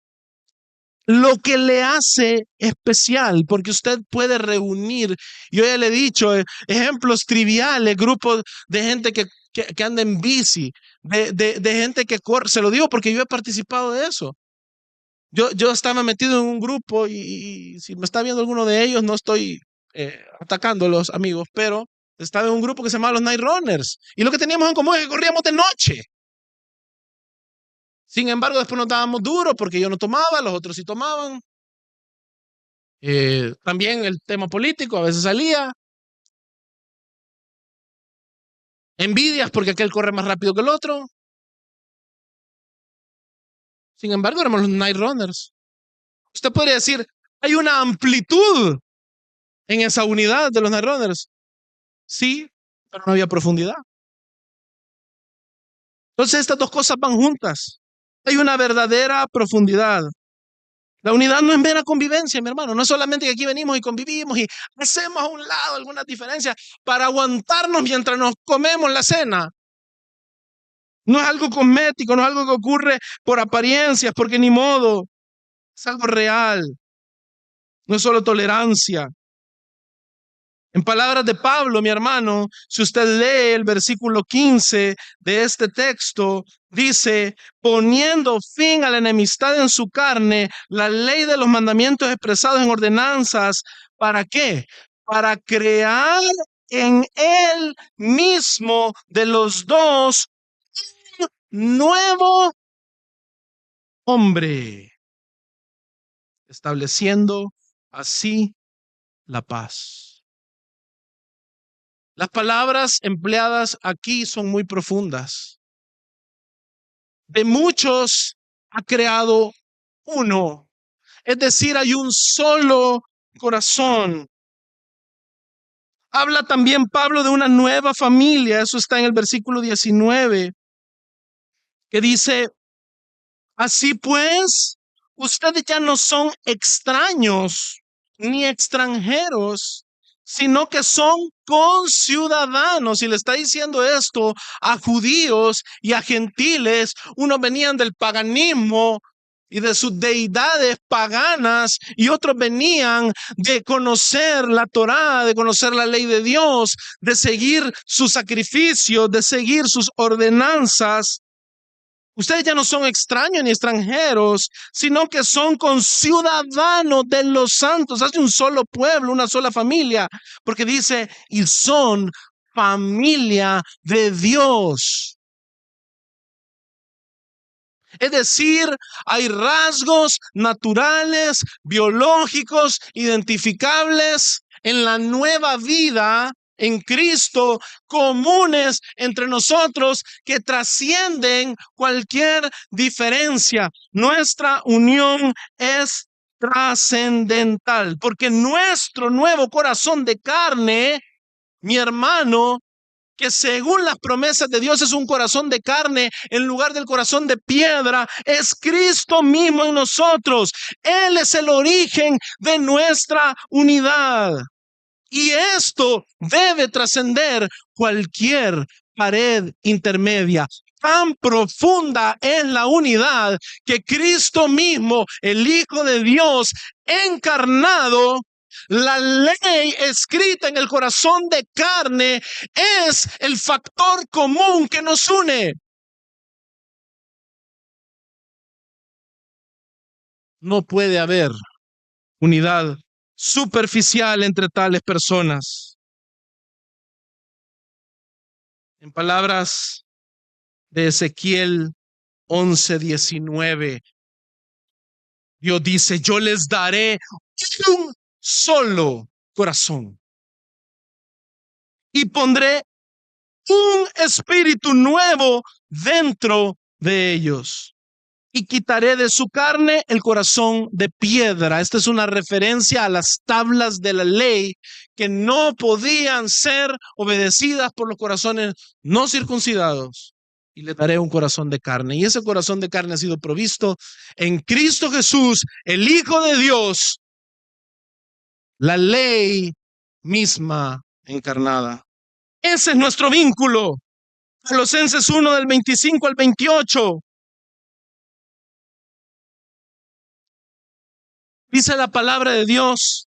lo que le hace especial, porque usted puede reunir, yo ya le he dicho, ejemplos triviales, grupos de gente que anda en bici, de gente que corre, se lo digo porque yo he participado de eso. Yo estaba metido en un grupo y si me está viendo alguno de ellos, no estoy atacando a los amigos, pero estaba en un grupo que se llamaba los Night Runners y lo que teníamos en común es que corríamos de noche. Sin embargo, después nos dábamos duro porque yo no tomaba, los otros sí tomaban. También el tema político a veces salía. Envidias porque aquel corre más rápido que el otro. Sin embargo, éramos los Night Runners. Usted podría decir, hay una amplitud en esa unidad de los Night Runners. Sí, pero no había profundidad. Entonces estas dos cosas van juntas. Hay una verdadera profundidad. La unidad no es mera convivencia, mi hermano. No es solamente que aquí venimos y convivimos y hacemos a un lado algunas diferencias para aguantarnos mientras nos comemos la cena. No es algo cosmético, no es algo que ocurre por apariencias, porque ni modo. Es algo real. No es solo tolerancia. En palabras de Pablo, mi hermano, si usted lee el versículo 15 de este texto, dice, poniendo fin a la enemistad en su carne, la ley de los mandamientos expresados en ordenanzas, ¿para qué? Para crear en él mismo de los dos un nuevo hombre, estableciendo así la paz. Las palabras empleadas aquí son muy profundas. De muchos ha creado uno, es decir, hay un solo corazón. Habla también Pablo de una nueva familia, eso está en el versículo 19, que dice, así pues, ustedes ya no son extraños ni extranjeros, sino que son conciudadanos. Y le está diciendo esto a judíos y a gentiles. Unos venían del paganismo y de sus deidades paganas, y otros venían de conocer la Torá, de conocer la ley de Dios, de seguir sus sacrificios, de seguir sus ordenanzas. Ustedes ya no son extraños ni extranjeros, sino que son conciudadanos de los santos. Hace un solo pueblo, una sola familia, porque dice, y son familia de Dios. Es decir, hay rasgos naturales, biológicos, identificables en la nueva vida en Cristo, comunes entre nosotros, que trascienden cualquier diferencia. Nuestra unión es trascendental, porque nuestro nuevo corazón de carne, mi hermano, que según las promesas de Dios es un corazón de carne en lugar del corazón de piedra, es Cristo mismo en nosotros. Él es el origen de nuestra unidad. Y esto debe trascender cualquier pared intermedia. Tan profunda es la unidad que Cristo mismo, el Hijo de Dios encarnado, la ley escrita en el corazón de carne, es el factor común que nos une. No puede haber unidad superficial entre tales personas. En palabras de Ezequiel 11:19, Dios dice, yo les daré un solo corazón y pondré un espíritu nuevo dentro de ellos. Y quitaré de su carne el corazón de piedra. Esta es una referencia a las tablas de la ley que no podían ser obedecidas por los corazones no circuncidados. Y le daré un corazón de carne. Y ese corazón de carne ha sido provisto en Cristo Jesús, el Hijo de Dios, la ley misma encarnada. Ese es nuestro vínculo. Colosenses 1 del 25 al 28. Dice la palabra de Dios,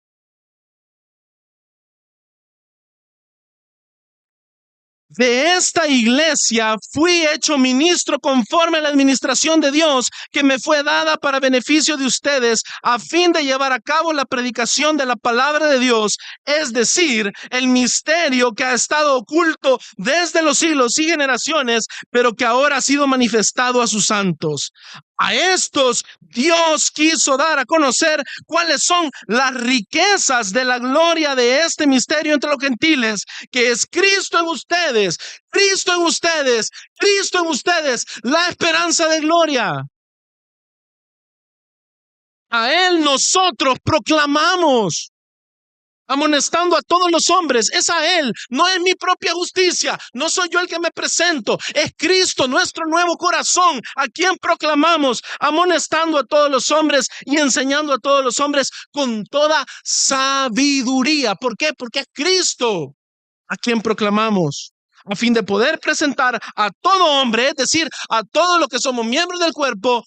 de esta iglesia fui hecho ministro conforme a la administración de Dios que me fue dada para beneficio de ustedes, a fin de llevar a cabo la predicación de la palabra de Dios, es decir, el misterio que ha estado oculto desde los siglos y generaciones, pero que ahora ha sido manifestado a sus santos. A estos Dios quiso dar a conocer cuáles son las riquezas de la gloria de este misterio entre los gentiles, que es Cristo en ustedes, Cristo en ustedes, Cristo en ustedes, la esperanza de gloria. A Él nosotros proclamamos, amonestando a todos los hombres. Es a Él, no es mi propia justicia, no soy yo el que me presento, es Cristo, nuestro nuevo corazón, a quien proclamamos, amonestando a todos los hombres y enseñando a todos los hombres con toda sabiduría. ¿Por qué? Porque es Cristo a quien proclamamos, a fin de poder presentar a todo hombre, es decir, a todos los que somos miembros del cuerpo,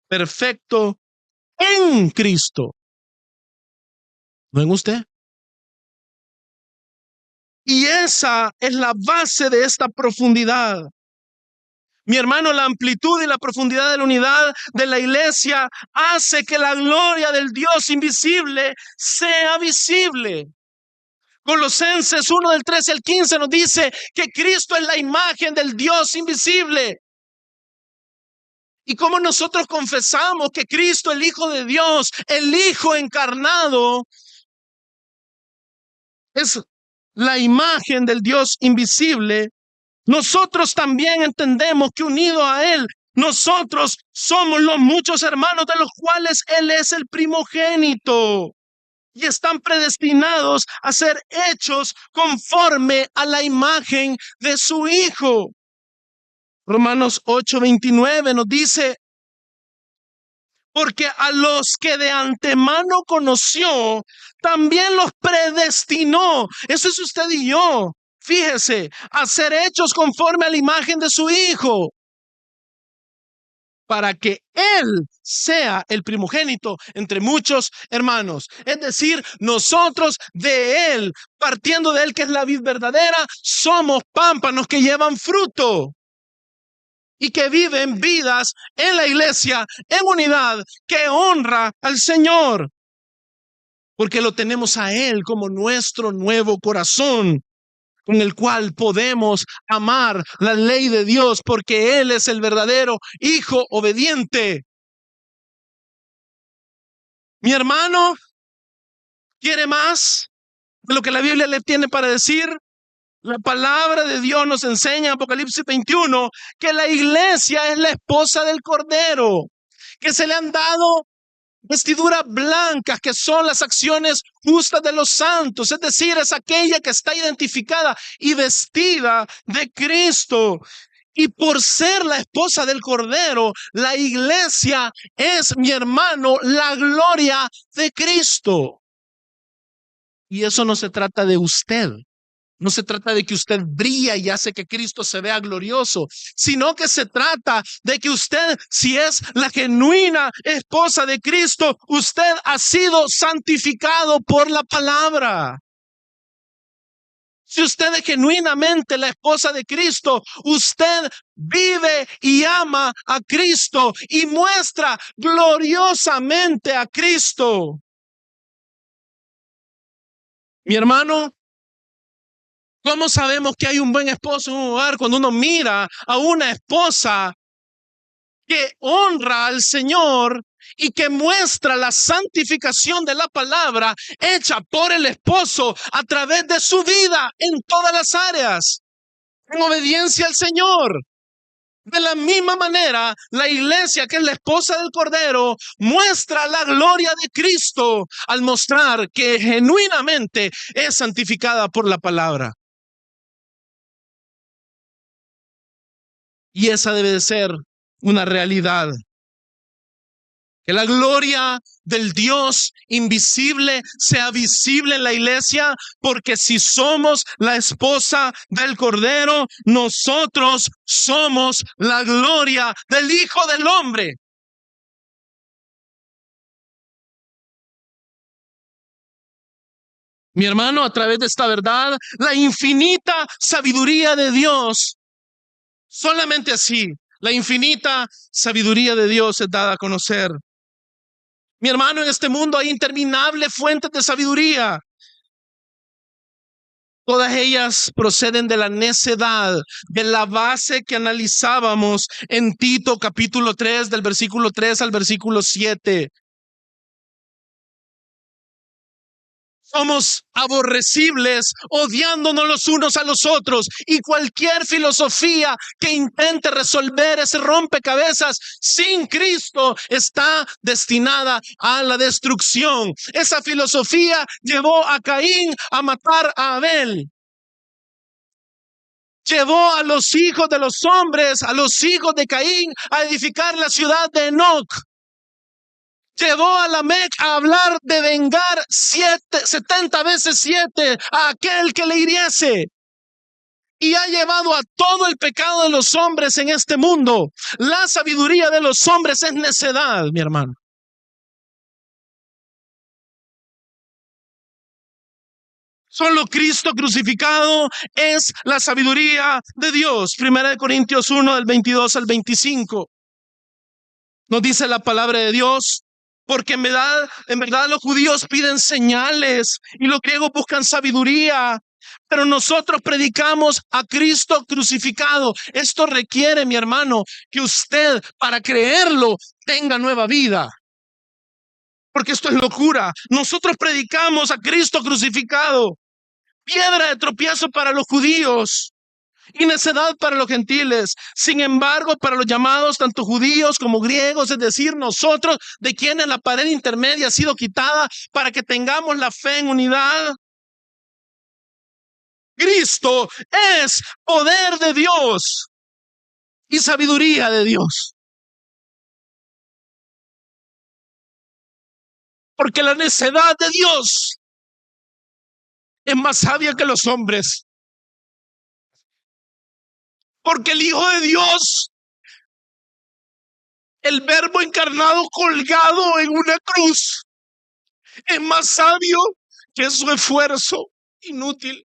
perfecto en Cristo. ¿No en usted? Y esa es la base de esta profundidad. Mi hermano, la amplitud y la profundidad de la unidad de la iglesia hace que la gloria del Dios invisible sea visible. Colosenses 1 del 13 al 15 nos dice que Cristo es la imagen del Dios invisible. Y como nosotros confesamos que Cristo, el Hijo de Dios, el Hijo encarnado, es la imagen del Dios invisible, nosotros también entendemos que unido a Él, nosotros somos los muchos hermanos de los cuales Él es el primogénito y están predestinados a ser hechos conforme a la imagen de su Hijo. Romanos 8:29 nos dice: porque a los que de antemano conoció, también los predestinó. Eso es usted y yo. Fíjese, a ser hechos conforme a la imagen de su Hijo, para que Él sea el primogénito entre muchos hermanos. Es decir, nosotros de Él, partiendo de Él que es la vid verdadera, somos pámpanos que llevan fruto y que viven vidas en la iglesia, en unidad, que honra al Señor. Porque lo tenemos a Él como nuestro nuevo corazón, con el cual podemos amar la ley de Dios, porque Él es el verdadero Hijo obediente. Mi hermano, ¿quiere más de lo que la Biblia le tiene para decir? La palabra de Dios nos enseña en Apocalipsis 21 que la iglesia es la esposa del Cordero, que se le han dado vestiduras blancas, que son las acciones justas de los santos, es decir, es aquella que está identificada y vestida de Cristo. Y por ser la esposa del Cordero, la iglesia es, mi hermano, la gloria de Cristo. Y eso no se trata de usted. No se trata de que usted brilla y hace que Cristo se vea glorioso, sino que se trata de que usted, si es la genuina esposa de Cristo, usted ha sido santificado por la palabra. Si usted es genuinamente la esposa de Cristo, usted vive y ama a Cristo y muestra gloriosamente a Cristo. Mi hermano, ¿cómo sabemos que hay un buen esposo en un hogar? Cuando uno mira a una esposa que honra al Señor y que muestra la santificación de la palabra hecha por el esposo a través de su vida en todas las áreas, en obediencia al Señor. De la misma manera, la iglesia, que es la esposa del Cordero, muestra la gloria de Cristo al mostrar que genuinamente es santificada por la palabra. Y esa debe de ser una realidad. Que la gloria del Dios invisible sea visible en la iglesia, porque si somos la esposa del Cordero, nosotros somos la gloria del Hijo del Hombre. Mi hermano, a través de esta verdad, la infinita sabiduría de Dios, solamente así, la infinita sabiduría de Dios es dada a conocer. Mi hermano, en este mundo hay interminables fuentes de sabiduría. Todas ellas proceden de la necedad, de la base que analizábamos en Tito capítulo 3, del versículo 3 al versículo 7. Somos aborrecibles, odiándonos los unos a los otros, y cualquier filosofía que intente resolver ese rompecabezas sin Cristo está destinada a la destrucción. Esa filosofía llevó a Caín a matar a Abel. Llevó a los hijos de los hombres, a los hijos de Caín, a edificar la ciudad de Enoc. Llevó a Lamec a hablar de vengar 70 veces 7 a aquel que le hiriese. Y ha llevado a todo el pecado de los hombres en este mundo. La sabiduría de los hombres es necedad, mi hermano. Solo Cristo crucificado es la sabiduría de Dios. 1 Corintios 1, del 22 al 25. Nos dice la palabra de Dios, porque en verdad los judíos piden señales y los griegos buscan sabiduría, pero nosotros predicamos a Cristo crucificado. Esto requiere, mi hermano, que usted, para creerlo, tenga nueva vida. Porque esto es locura. Nosotros predicamos a Cristo crucificado, piedra de tropiezo para los judíos y necedad para los gentiles. Sin embargo, para los llamados, tanto judíos como griegos, es decir, nosotros, de quienes la pared intermedia ha sido quitada para que tengamos la fe en unidad, Cristo es poder de Dios y sabiduría de Dios. Porque la necedad de Dios es más sabia que los hombres. Porque el Hijo de Dios, el Verbo encarnado colgado en una cruz, es más sabio que su esfuerzo inútil.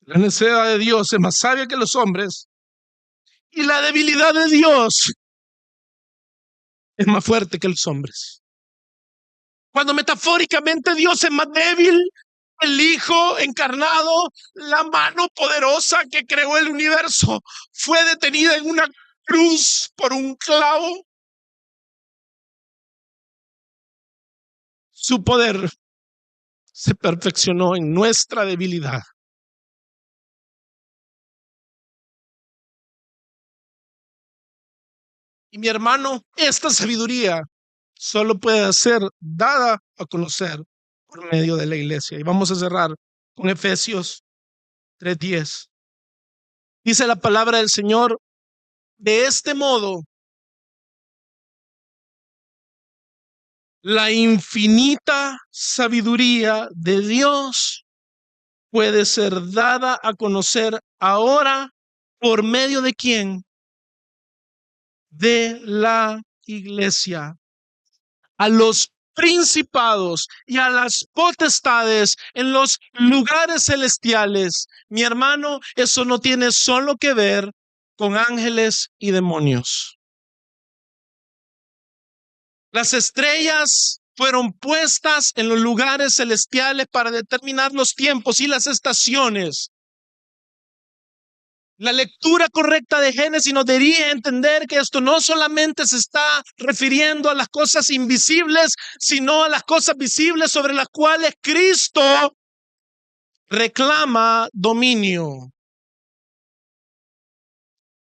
La necedad de Dios es más sabia que los hombres y la debilidad de Dios es más fuerte que los hombres. Cuando metafóricamente Dios es más débil, el Hijo encarnado, la mano poderosa que creó el universo, fue detenida en una cruz por un clavo. Su poder se perfeccionó en nuestra debilidad. Y mi hermano, esta sabiduría solo puede ser dada a conocer por medio de la iglesia. Y vamos a cerrar con Efesios 3:10. Dice la palabra del Señor: de este modo, la infinita sabiduría de Dios puede ser dada a conocer ahora por medio de ¿quién? De la iglesia, a los principados y a las potestades en los lugares celestiales. Mi hermano, eso no tiene solo que ver con ángeles y demonios. Las estrellas fueron puestas en los lugares celestiales para determinar los tiempos y las estaciones. La lectura correcta de Génesis nos debería entender que esto no solamente se está refiriendo a las cosas invisibles, sino a las cosas visibles sobre las cuales Cristo reclama dominio.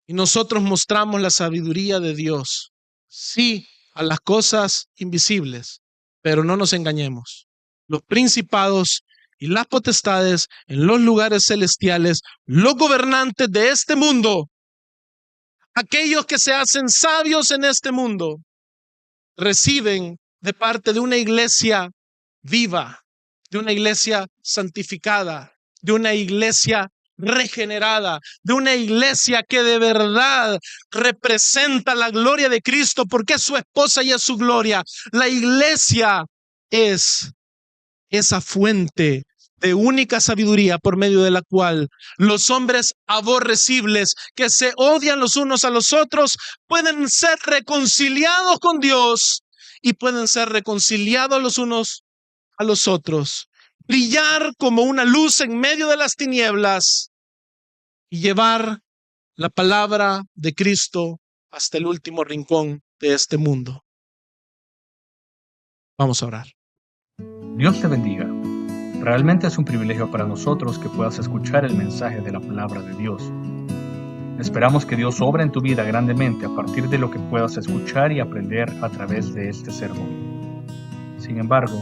Y nosotros mostramos la sabiduría de Dios, sí, a las cosas invisibles, pero no nos engañemos. Los principados y las potestades en los lugares celestiales, los gobernantes de este mundo, aquellos que se hacen sabios en este mundo, reciben de parte de una iglesia viva, de una iglesia santificada, de una iglesia regenerada, de una iglesia que de verdad representa la gloria de Cristo, porque es su esposa y es su gloria. La iglesia es esa fuente de única sabiduría por medio de la cual los hombres aborrecibles que se odian los unos a los otros pueden ser reconciliados con Dios y pueden ser reconciliados los unos a los otros, brillar como una luz en medio de las tinieblas y llevar la palabra de Cristo hasta el último rincón de este mundo. Vamos a orar. Dios te bendiga. Realmente es un privilegio para nosotros que puedas escuchar el mensaje de la palabra de Dios. Esperamos que Dios obre en tu vida grandemente a partir de lo que puedas escuchar y aprender a través de este sermón. Sin embargo,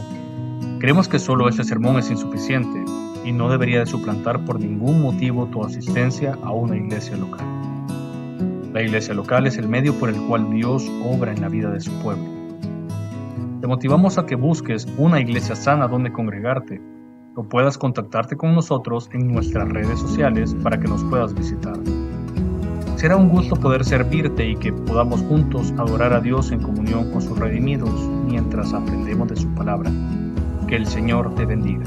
creemos que solo este sermón es insuficiente y no debería de suplantar por ningún motivo tu asistencia a una iglesia local. La iglesia local es el medio por el cual Dios obra en la vida de su pueblo. Te motivamos a que busques una iglesia sana donde congregarte o puedas contactarte con nosotros en nuestras redes sociales para que nos puedas visitar. Será un gusto poder servirte y que podamos juntos adorar a Dios en comunión con sus redimidos mientras aprendemos de su palabra. Que el Señor te bendiga.